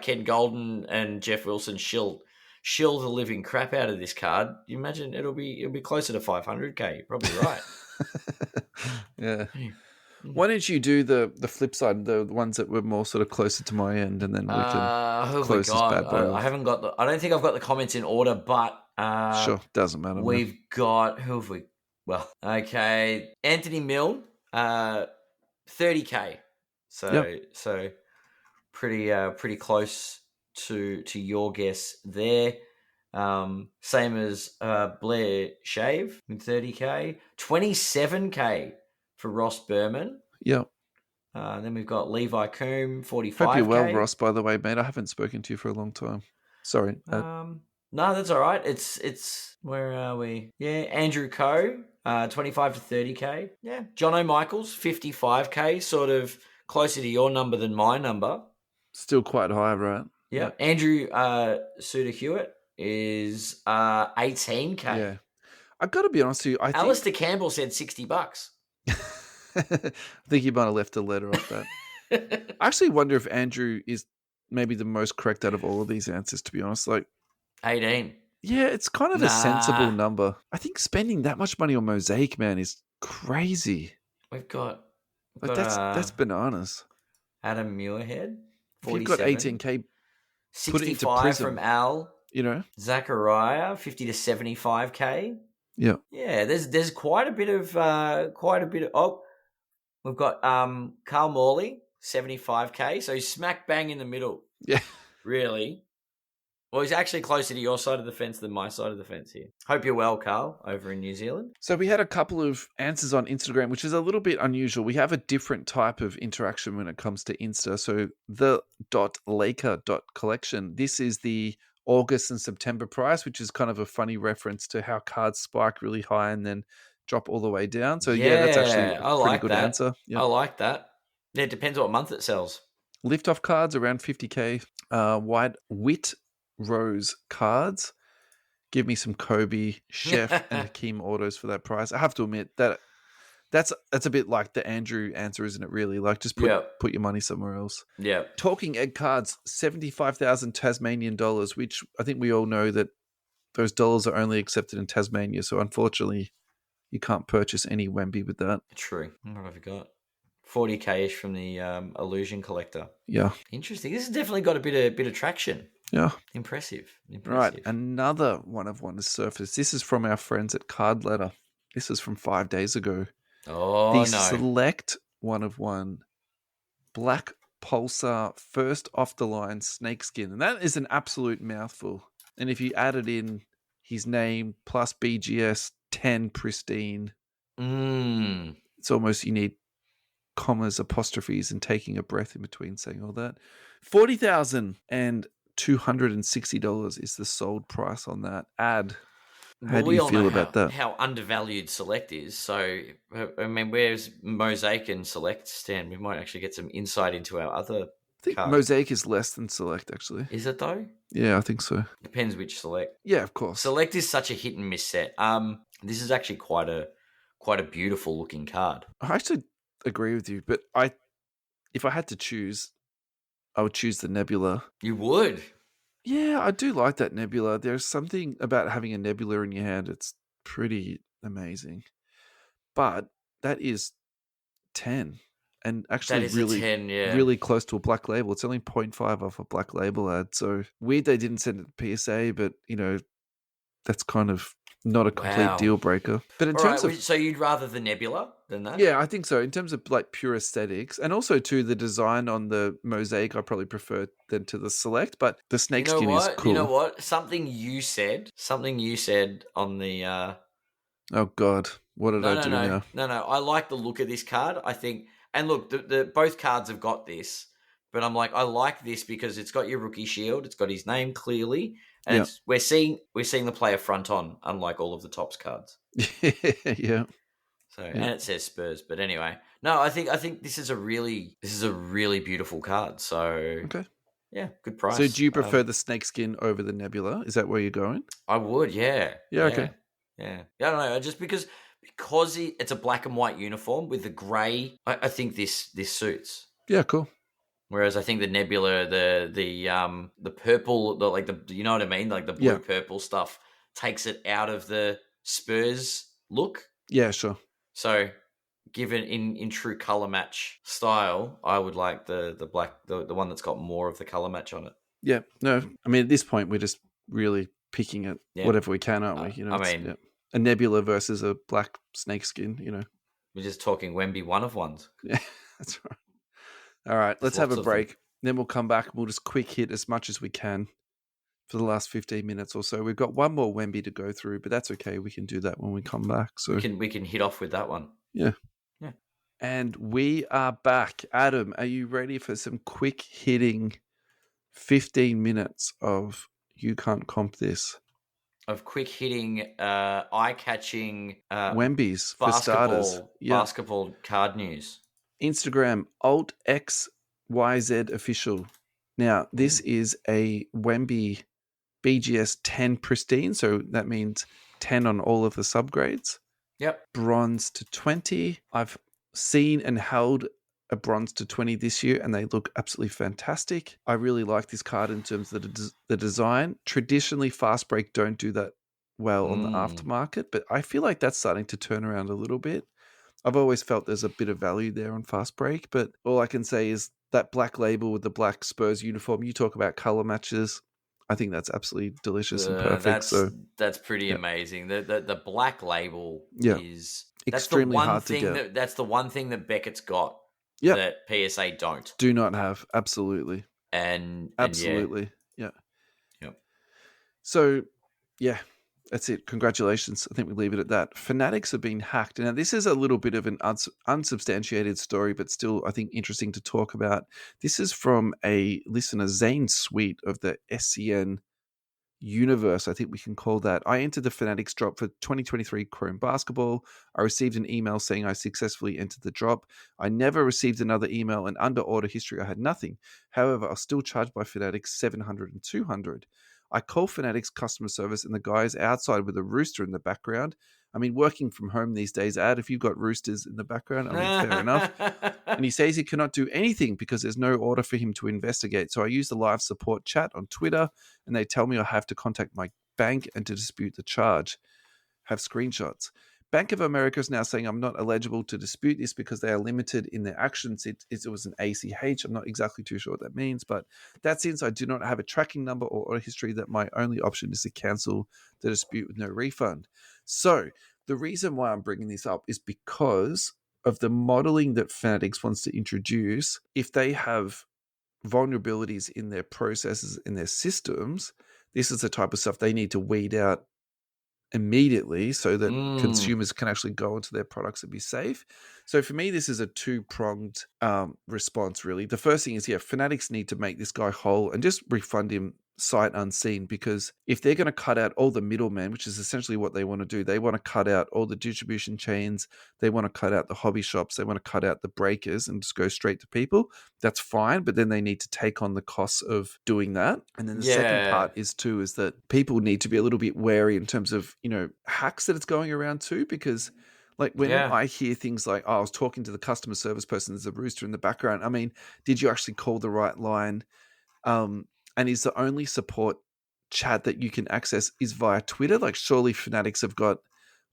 A: Ken Golden and Jeff Wilson shill the living crap out of this card, you imagine it'll be closer to 500K. You're probably right.
B: Yeah. Why don't you do the flip side, the ones that were more sort of closer to my end, and then we can close this bad boy off.
A: I don't think I've got the comments in order, but
B: sure, doesn't matter.
A: We've got who have we? Well, okay, Anthony Milne, 30K. So pretty close to your guess there. Same as Blair Shave with 30K, 27K for Ross Berman.
B: Yeah.
A: Then we've got Levi Coombe, 45K.
B: Hope you're well, Ross, by the way, mate. I haven't spoken to you for a long time. Sorry.
A: No, that's all right. It's where are we? Yeah, Andrew Coe, 25 to 30K. Yeah. John O'Michaels, 55K, sort of closer to your number than my number.
B: Still quite high, right?
A: Yeah. Andrew Suter Hewitt is 18K.
B: Yeah. I've got to be honest with you.
A: Alistair Campbell said $60.
B: I think you might have left a letter off that. I actually wonder if Andrew is maybe the most correct out of all of these answers, to be honest. Like
A: 18.
B: Yeah, it's kind of a sensible number. I think spending that much money on Mosaic, man, is crazy.
A: We've got
B: that's bananas.
A: Adam Muirhead, 47.
B: You've got 18K.
A: 65 from Al.
B: You know,
A: Zachariah, 50 to 75K.
B: Yeah.
A: Yeah, there's quite a bit of oh, we've got Carl Morley, 75K. So he's smack bang in the middle.
B: Yeah.
A: Really. Well, he's actually closer to your side of the fence than my side of the fence here. Hope you're well, Carl, over in New Zealand.
B: So we had a couple of answers on Instagram, which is a little bit unusual. We have a different type of interaction when it comes to Insta. So the .laker.collection, this is the August and September price, which is kind of a funny reference to how cards spike really high and then drop all the way down. So yeah, that's actually a pretty good answer.
A: Yeah. I like that. Yeah, it depends what month it sells.
B: Lift-off cards around 50K. White Wit Rose cards. Give me some Kobe, Chef, and Hakeem autos for that price. I have to admit that's a bit like the Andrew answer, isn't it? Really, like just put your money somewhere else.
A: Yeah.
B: Talking egg cards, 75,000 Tasmanian dollars, which I think we all know that those dollars are only accepted in Tasmania. So unfortunately, you can't purchase any Wemby with that.
A: True. What have I got? 40K-ish from the Illusion Collector.
B: Yeah.
A: Interesting. This has definitely got a bit of traction.
B: Yeah.
A: Impressive.
B: Right. Another one of one has surfaced. This is from our friends at Card Letter. This is from 5 days ago.
A: Oh,
B: the select one of one Black Pulsar first off the line snakeskin. And that is an absolute mouthful. And if you added in his name plus BGS 10 pristine, it's almost you need commas, apostrophes, and taking a breath in between saying all that. $40,260 is the sold price on that ad. How do you feel about that?
A: How undervalued Select is. So, I mean, where's Mosaic and Select stand? We might actually get some insight into our other
B: I think cards. Mosaic is less than Select, actually.
A: Is it, though?
B: Yeah, I think so.
A: Depends which Select.
B: Yeah, of course.
A: Select is such a hit and miss set. This is actually quite a beautiful looking card.
B: I actually agree with you, but if I had to choose, I would choose the Nebula.
A: You would?
B: Yeah, I do like that Nebula. There's something about having a Nebula in your hand. It's pretty amazing. But that is 10. And actually really,
A: 10, yeah.
B: really close to a Black Label. It's only 0.5 off a Black Label ad. So weird they didn't send it to PSA, but, that's kind of not a complete deal breaker. But in terms of...
A: So you'd rather the Nebula than that?
B: Yeah, I think so. In terms of like pure aesthetics, and also to the design on the Mosaic, I probably prefer than to the Select. But the snakeskin is cool.
A: You know what? Something you said on the.
B: Oh God, what did I do now?
A: No. I like the look of this card. I think, and look, the both cards have got this, but I'm like, I like this because it's got your rookie shield. It's got his name clearly. And we're seeing the player front on, unlike all of the Topps cards.
B: Yeah.
A: So and it says Spurs, but anyway, no, I think this is a really beautiful card. So
B: okay,
A: yeah, good price.
B: So do you prefer the snakeskin over the Nebula? Is that where you're going?
A: I would, yeah.
B: Yeah, okay.
A: Yeah, I don't know, just because it's a black and white uniform with the grey. I think this suits.
B: Yeah, cool.
A: Whereas I think the Nebula, the purple, you know what I mean? Like the blue purple stuff takes it out of the Spurs look.
B: Yeah, sure.
A: So given in true color match style, I would like the black, the one that's got more of the color match on it.
B: Yeah. No, I mean, at this point, we're just really picking at whatever we can, aren't we? A Nebula versus a black snakeskin,
A: We're just talking Wemby one of ones.
B: Yeah, that's right. All right, let's have a break. Then we'll come back and we'll just quick hit as much as we can for the last 15 minutes or so. We've got one more Wemby to go through, but that's okay. We can do that when we come back. So
A: we can hit off with that one.
B: Yeah. And we are back. Adam, are you ready for some quick hitting 15 minutes of You Can't Comp This?
A: Of quick hitting, eye-catching
B: Wemby's for starters.
A: Basketball card news.
B: Instagram AltXYZ official. Now, this is a Wemby BGS 10 pristine, so that means 10 on all of the subgrades.
A: Yep.
B: Bronze to 20. I've seen and held a bronze to 20 this year, and they look absolutely fantastic. I really like this card in terms of the design. Traditionally, Fast Break don't do that well on the aftermarket, but I feel like that's starting to turn around a little bit. I've always felt there's a bit of value there on Fast Break, but all I can say is that black label with the black Spurs uniform, you talk about color matches. I think that's absolutely delicious and perfect.
A: That's pretty amazing. The black label is
B: extremely hard to get.
A: That's the one thing that Beckett's got that PSA don't.
B: Do not have. Absolutely.
A: Absolutely.
B: Yeah. So, that's it. Congratulations. I think we leave it at that. Fanatics have been hacked. Now, this is a little bit of an unsubstantiated story, but still, I think, interesting to talk about. This is from a listener, Zane Sweet of the SCN universe, I think we can call that. I entered the Fanatics drop for 2023 Chrome Basketball. I received an email saying I successfully entered the drop. I never received another email, and under order history, I had nothing. However, I was still charged by Fanatics $700 and $200. I call Fanatics customer service, and the guy is outside with a rooster in the background. I mean, working from home these days, if you've got roosters in the background, I mean, fair enough. And he says he cannot do anything because there's no order for him to investigate. So I use the live support chat on Twitter, and they tell me I have to contact my bank and to dispute the charge. Have screenshots. Bank of America is now saying I'm not eligible to dispute this because they are limited in their actions. It was an ACH. I'm not exactly too sure what that means, but that since I do not have a tracking number or order history, that my only option is to cancel the dispute with no refund. So the reason why I'm bringing this up is because of the modeling that Fanatics wants to introduce. If they have vulnerabilities in their processes, in their systems, this is the type of stuff they need to weed out immediately so that consumers can actually go into their products and be safe. So for me, this is a two-pronged response, really. The first thing is, Fanatics need to make this guy whole and just refund him sight unseen, because if they're going to cut out all the middlemen, which is essentially what they want to do, they want to cut out all the distribution chains, they want to cut out the hobby shops, they want to cut out the breakers and just go straight to people. That's fine, but then they need to take on the costs of doing that. And then the second part is that people need to be a little bit wary in terms of, hacks that it's going around too, because like when I hear things like, I was talking to the customer service person, there's a rooster in the background. I mean, did you actually call the right line? And is the only support chat that you can access is via Twitter? Like, surely Fanatics have got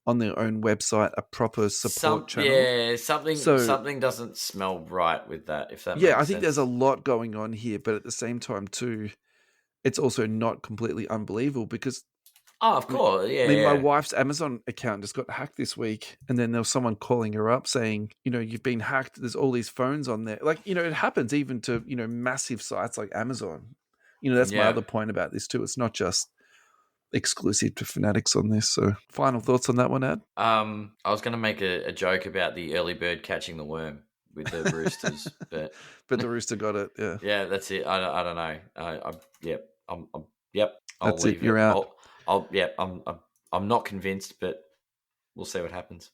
B: on their own website a proper support channel.
A: Yeah, something doesn't smell right with that, if that makes sense.
B: I think there's a lot going on here, but at the same time too, it's also not completely unbelievable because
A: of course,
B: my wife's Amazon account just got hacked this week, and then there was someone calling her up saying, you've been hacked. There's all these phones on there. Like, it happens even to, massive sites like Amazon. That's my other point about this too. It's not just exclusive to Fanatics on this. So final thoughts on that one, Ad?
A: I was going to make a joke about the early bird catching the worm with the roosters, but
B: the rooster got it. Yeah.
A: Yeah, that's it. I don't know. I'll
B: that's
A: leave
B: it. You're out.
A: I'm not convinced, but we'll see what happens.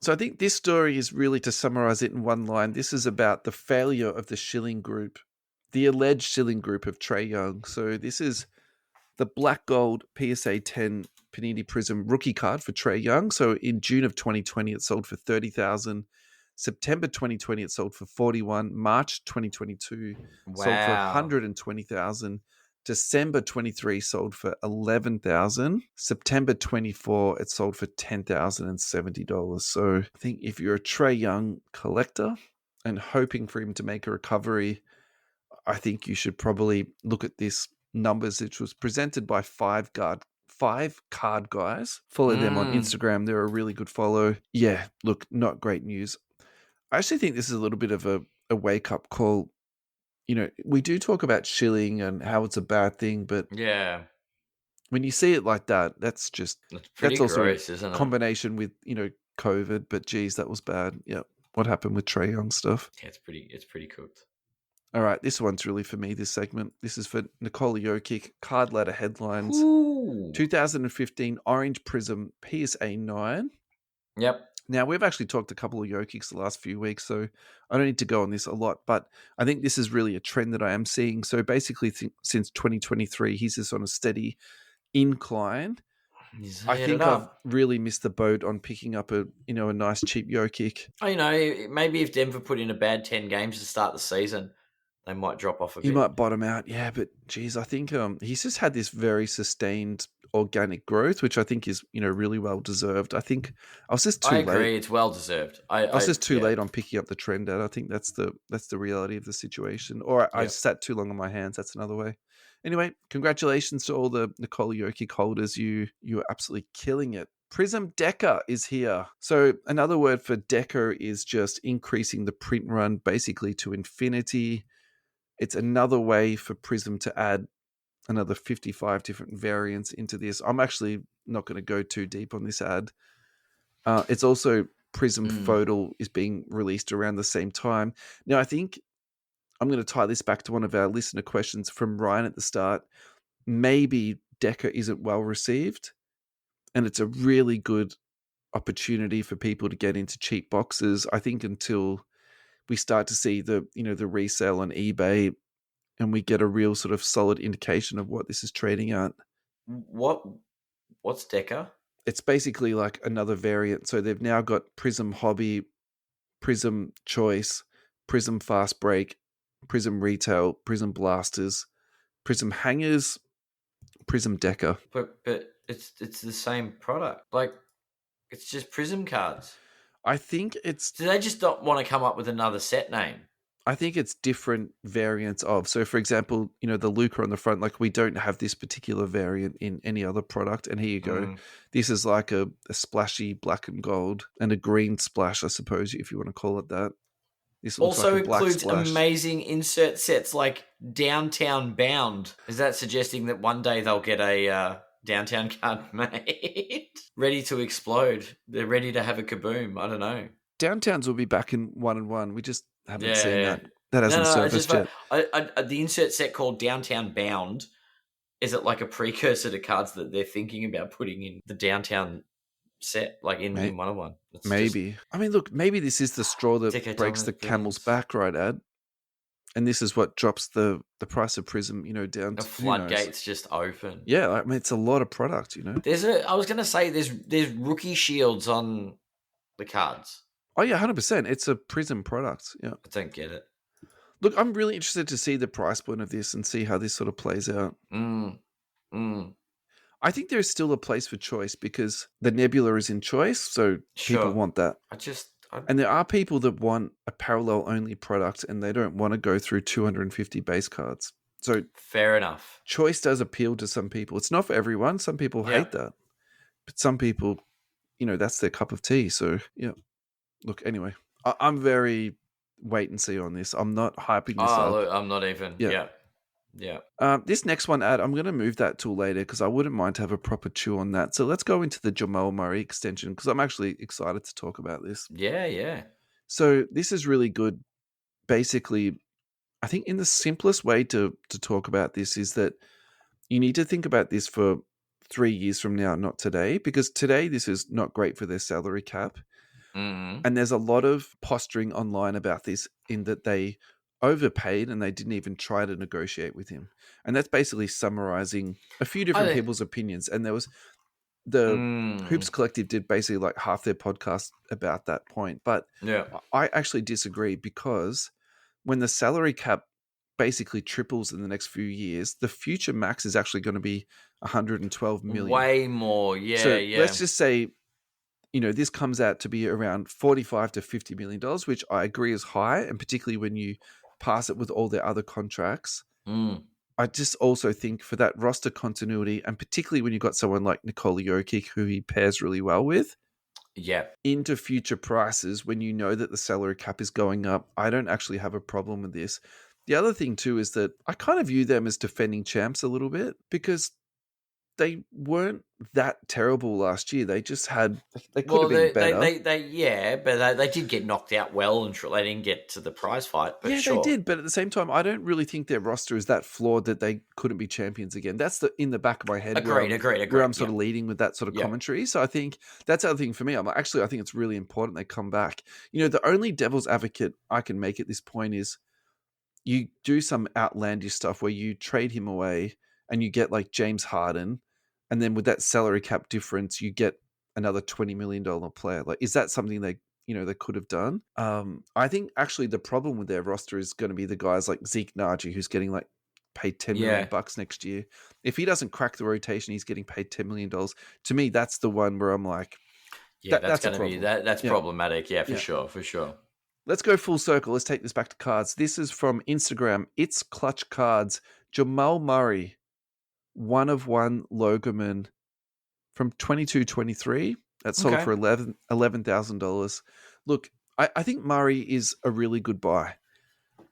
B: So I think this story is really, to summarize it in one line, this is about the failure of the Schilling Group, the alleged Schilling Group of Trae Young. So this is the Black Gold PSA 10 Panini Prism rookie card for Trae Young. So in June of 2020, it sold for $30,000. September 2020, it sold for $41,000. March 2022, sold for $120,000. December 23 sold for $11,000. September 24, it sold for $10,070. So I think if you're a Trae Young collector and hoping for him to make a recovery, I think you should probably look at this numbers, which was presented by five card guys. Follow them on Instagram. They're a really good follow. Yeah, look, not great news. I actually think this is a little bit of a wake-up call we do talk about shilling and how it's a bad thing, but
A: yeah,
B: when you see it like that's
A: pretty
B: also
A: gross,
B: a
A: isn't it?
B: combination with, COVID, but geez, that was bad. Yeah. What happened with Trae Young stuff?
A: Yeah, it's pretty cooked.
B: All right, this one's really for me, this segment. This is for Nikola Jokic, card ladder headlines.
A: Ooh.
B: 2015 Orange Prism PSA 9.
A: Yep.
B: Now, we've actually talked a couple of Jokics the last few weeks, so I don't need to go on this a lot, but I think this is really a trend that I am seeing. So basically, since 2023, he's just on a steady incline. I think I've really missed the boat on picking up a nice cheap Jokic.
A: Maybe if Denver put in a bad 10 games to start the season, they might drop off a bit.
B: He might bottom out, yeah, but geez, I think he's just had this very sustained organic growth, which I think is really well deserved. I think I was just too late.
A: I agree, it's well deserved. I
B: was just too late on picking up the trend out. I think that's the reality of the situation. Or I sat too long on my hands. That's another way. Anyway, congratulations to all the Nikola Jokic holders. You are absolutely killing it. Prism Decker is here. So another word for Decker is just increasing the print run basically to infinity. It's another way for Prism to add another 55 different variants into this. I'm actually not going to go too deep on this ad. It's also Prism Photo is being released around the same time. Now, I think I'm going to tie this back to one of our listener questions from Ryan at the start. Maybe Decker isn't well received, and it's a really good opportunity for people to get into cheap boxes. I think until we start to see the resale on eBay and we get a real sort of solid indication of what this is trading at.
A: What's Decker?
B: It's basically like another variant. So they've now got Prism Hobby, Prism Choice, Prism Fast Break, Prism Retail, Prism Blasters, Prism Hangers, Prism Decker.
A: But it's the same product. Like, it's just Prism cards.
B: I think it's...
A: Do they just not want to come up with another set name?
B: I think it's different variants of. So, for example, the Luca on the front, like we don't have this particular variant in any other product. And here you go. This is like a splashy black and gold and a green splash, I suppose, if you want to call it that. This
A: also
B: like a black
A: includes
B: splash.
A: Amazing insert sets like Downtown Bound. Is that suggesting that one day they'll get a Downtown card made? Ready to explode. They're ready to have a kaboom. I don't know.
B: Downtowns will be back in 1-1. We just haven't seen that. That hasn't surfaced yet.
A: The insert set called Downtown Bound, is it like a precursor to cards that they're thinking about putting in the Downtown set, like in 1-1?
B: Maybe. I mean, look, maybe this is the straw that breaks the camel's back, right, Ad? And this is what drops the price of Prism, down
A: the
B: to...
A: floodgates just open.
B: Yeah, I mean, it's a lot of product,
A: I was going to say, there's rookie shields on the cards.
B: Oh, yeah, 100%. It's a Prism product. Yeah.
A: I don't get it.
B: Look, I'm really interested to see the price point of this and see how this sort of plays out. I think there's still a place for choice because the Nebula is in choice, so people want that. And there are people that want a parallel-only product and they don't want to go through 250 base cards. So
A: fair enough.
B: Choice does appeal to some people. It's not for everyone. Some people hate that. But some people, that's their cup of tea. So, yeah. Look, anyway, I'm very wait and see on this. I'm not hyping this up.
A: Look, I'm not even. Yeah.
B: This next one, Ad, I'm going to move that till later because I wouldn't mind to have a proper chew on that. So let's go into the Jamal Murray extension because I'm actually excited to talk about this.
A: Yeah.
B: So this is really good. Basically, I think in the simplest way to talk about this is that you need to think about this for 3 years from now, not today, because today this is not great for their salary cap. And there's a lot of posturing online about this in that they overpaid and they didn't even try to negotiate with him. And that's basically summarizing a few different people's opinions. And there was the Hoops Collective did basically like half their podcast about that point. But I actually disagree because when the salary cap basically triples in the next few years, the future max is actually going to be 112 million.
A: Way more. Yeah.
B: Let's just say, this comes out to be around $45 to $50 million, which I agree is high. And particularly when you pass it with all their other contracts. I just also think for that roster continuity, and particularly when you've got someone like Nikola Jokic, who he pairs really well with, into future prices, when you know that the salary cap is going up, I don't actually have a problem with this. The other thing too is that I kind of view them as defending champs a little bit because they weren't that terrible last year. They just had they could have been better.
A: But they did get knocked out well, and they didn't get to the prize fight. But
B: yeah, they did. But at the same time, I don't really think their roster is that flawed that they couldn't be champions again. That's in the back of my head.
A: Agreed.
B: Where I'm sort of leading with that sort of commentary. So I think that's the other thing for me. I think it's really important they come back. The only devil's advocate I can make at this point is you do some outlandish stuff where you trade him away and you get like James Harden. And then with that salary cap difference, you get another $20 million player. Like, is that something they could have done? I think actually the problem with their roster is going to be the guys like Zeke Naji, who's getting like paid $10 million next year. If he doesn't crack the rotation, he's getting paid $10 million. To me, that's the one where I'm like,
A: that's going to be that's problematic. Yeah, for sure.
B: Let's go full circle. Let's take this back to cards. This is from Instagram. It's Clutch Cards. Jamal Murray. 1 of 1 Logoman from 22-23. That's sold for $11,000. Look, I think Murray is a really good buy.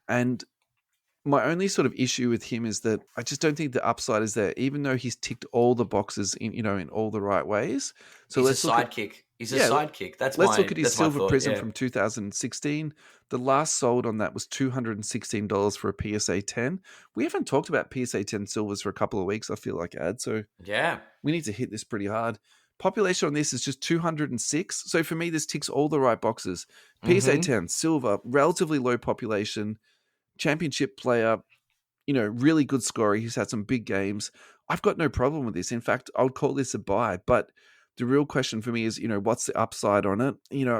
B: And my only sort of issue with him is that I just don't think the upside is there, even though he's ticked all the boxes in in all the right ways. So
A: he's a sidekick. He's a sidekick. Let's
B: look at his Silver Prism from 2016. The last sold on that was $216 for a PSA 10. We haven't talked about PSA 10 silvers for a couple of weeks, I feel like, Ad. So we need to hit this pretty hard. Population on this is just 206. So for me, this ticks all the right boxes. PSA 10, silver, relatively low population, championship player, really good scorer. He's had some big games. I've got no problem with this. In fact, I would call this a buy, but the real question for me is, what's the upside on it?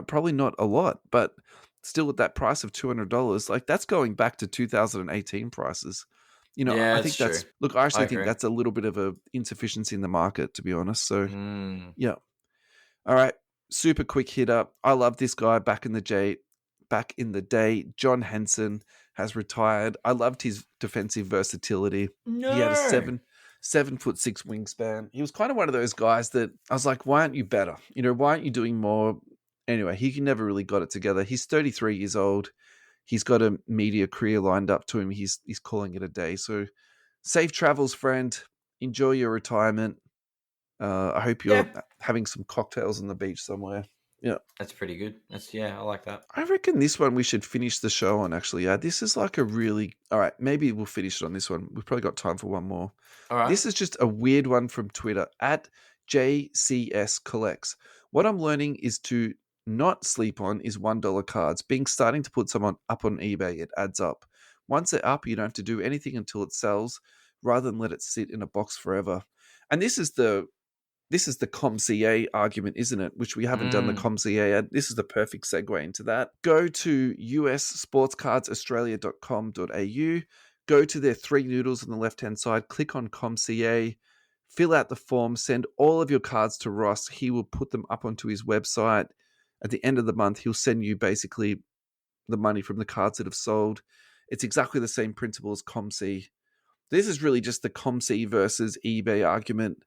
B: Probably not a lot, but still at that price of $200, like that's going back to 2018 prices. I think that's true. Look, I actually think that's a little bit of a insufficiency in the market, to be honest. So, yeah. All right. Super quick hitter. I love this guy back in the day. John Henson has retired. I loved his defensive versatility. No. He had a 7'6" wingspan. He was kind of one of those guys that I was like, why aren't you better? Why aren't you doing more? Anyway, he never really got it together. He's 33 years old. He's got a media career lined up to him. He's calling it a day. So safe travels, friend. Enjoy your retirement. I hope you're having some cocktails on the beach somewhere. Yeah.
A: That's pretty good. I like that.
B: I reckon this one we should finish the show on, actually. Yeah, this is like a really... All right, maybe we'll finish it on this one. We've probably got time for one more.
A: All right.
B: This is just a weird one from Twitter, at JCS Collects. What I'm learning is to not sleep on is $1 cards. Starting to put someone up on eBay, it adds up. Once they're up, you don't have to do anything until it sells, rather than let it sit in a box forever. And this is the ComCA argument, isn't it? Which we haven't done the ComCA ad. This is the perfect segue into that. Go to ussportscardsaustralia.com.au. Go to their 3 noodles on the left-hand side. Click on ComCA. Fill out the form. Send all of your cards to Ross. He will put them up onto his website. At the end of the month, he'll send you basically the money from the cards that have sold. It's exactly the same principle as ComC. This is really just the ComC versus eBay argument.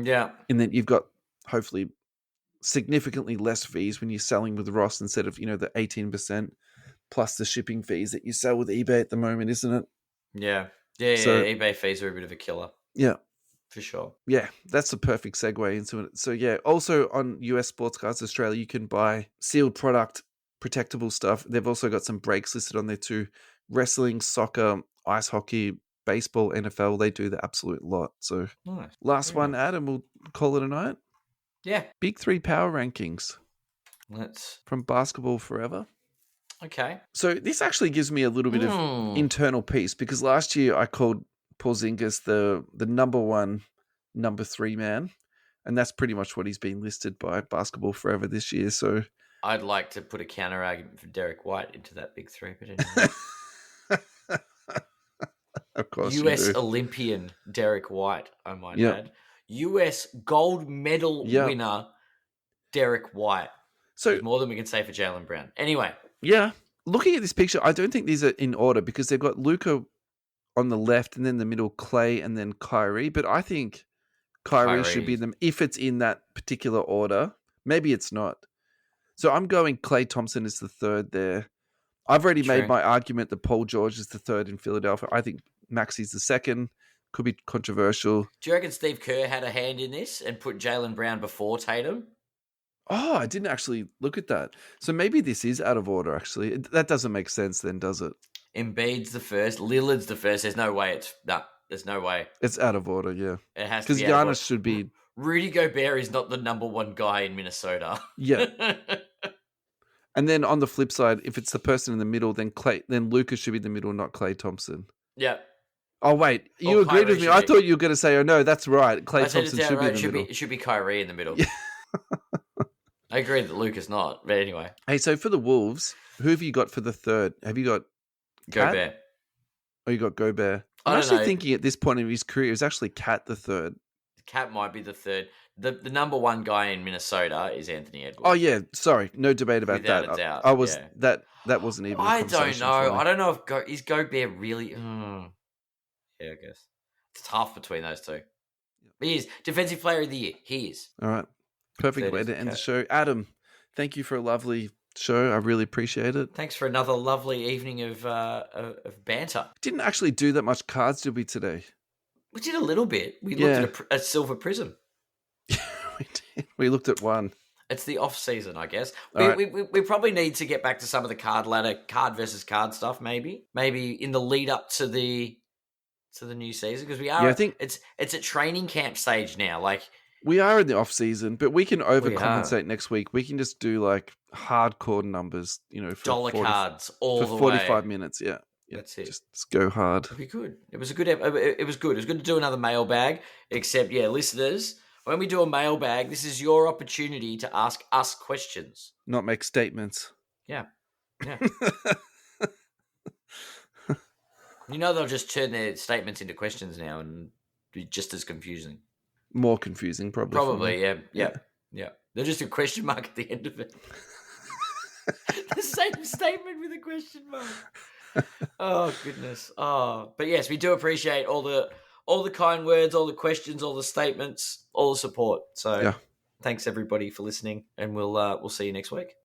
A: Yeah.
B: And then you've got hopefully significantly less fees when you're selling with Ross instead of, the 18% plus the shipping fees that you sell with eBay at the moment, isn't it?
A: Yeah. So, eBay fees are a bit of a killer.
B: Yeah.
A: For sure.
B: Yeah, that's the perfect segue into it. So yeah, also on US Sports Cards Australia, you can buy sealed product, protectable stuff. They've also got some breaks listed on there too. Wrestling, soccer, ice hockey, baseball, NFL, they do the absolute lot. So
A: nice.
B: Last one, Adam, we'll call it a night.
A: Yeah.
B: Big 3 power rankings.
A: Let's
B: from Basketball Forever.
A: Okay.
B: So this actually gives me a little bit of internal peace because last year I called Porzingis the number 1, number 3 man. And that's pretty much what he's been listed by Basketball Forever this year. So
A: I'd like to put a counter argument for Derek White into that big 3, but anyway.
B: Of course,
A: US Olympian Derek White, I might add. US gold medal winner Derek White. So there's more than we can say for Jaylen Brown. Anyway.
B: Yeah. Looking at this picture, I don't think these are in order because they've got Luka on the left and then the middle Clay and then Kyrie. But I think Kyrie should be them if it's in that particular order. Maybe it's not. So I'm going Klay Thompson is the 3rd there. I've already made my argument that Paul George is the third in Philadelphia. I think Maxi's the second. Could be controversial.
A: Do you reckon Steve Kerr had a hand in this and put Jaylen Brown before Tatum?
B: Oh, I didn't actually look at that. So maybe this is out of order, actually. That doesn't make sense then, does it?
A: Embiid's the first. Lillard's the first. There's no way there's no way.
B: It's out of order, yeah.
A: It has to be.
B: Because Giannis should be...
A: Rudy Gobert is not the number one guy in Minnesota.
B: Yeah. And then on the flip side, if it's the person in the middle, then Lucas should be the middle, not Klay Thompson.
A: Yeah.
B: Oh, wait. You agreed with me. I thought you were going to say, oh, no, that's right. Klay Thompson should be in the middle.
A: It should be Kyrie in the middle.
B: Yeah.
A: I agree that Lucas not, but anyway.
B: Hey, so for the Wolves, who have you got for the third? Have you got
A: Gobert?
B: Oh, you got Gobert. I'm actually thinking at this point in his career, it's actually Cat the third.
A: Cat might be the third. The number one guy in Minnesota is Anthony Edwards.
B: Oh yeah, sorry, no debate about
A: Without
B: that.
A: a doubt,
B: I was that wasn't even.
A: I don't know. I don't know if is Gobert really. Yeah, I guess it's tough between those two. He is defensive player of the year. He is.
B: All right, perfect way to end the show. Adam, thank you for a lovely show. I really appreciate it.
A: Thanks for another lovely evening of banter.
B: Didn't actually do that much cards, did we, today?
A: We did a little bit. We looked at a silver prism.
B: We did. We looked at one.
A: It's the off season, I guess. We probably need to get back to some of the card versus card stuff. Maybe in the lead up to the new season, because we are. Yeah, I think it's at training camp stage now. Like
B: we are in the off season, but we can overcompensate next week. We can just do like hardcore numbers, for
A: dollar cards all
B: for 45 minutes. Yeah.
A: That's it.
B: Just go hard.
A: It'd be good. It was a good. It was good. It was good to do another mailbag. Except, listeners, when we do a mailbag, this is your opportunity to ask us questions,
B: not make statements.
A: Yeah. They'll just turn their statements into questions now and be just as confusing.
B: More confusing, probably.
A: Probably, yeah. They're just a question mark at the end of it. The same statement with a question mark. Oh goodness. Oh, but yes, we do appreciate all the kind words, all the questions, all the statements, all the support. So thanks everybody for listening, and we'll see you next week.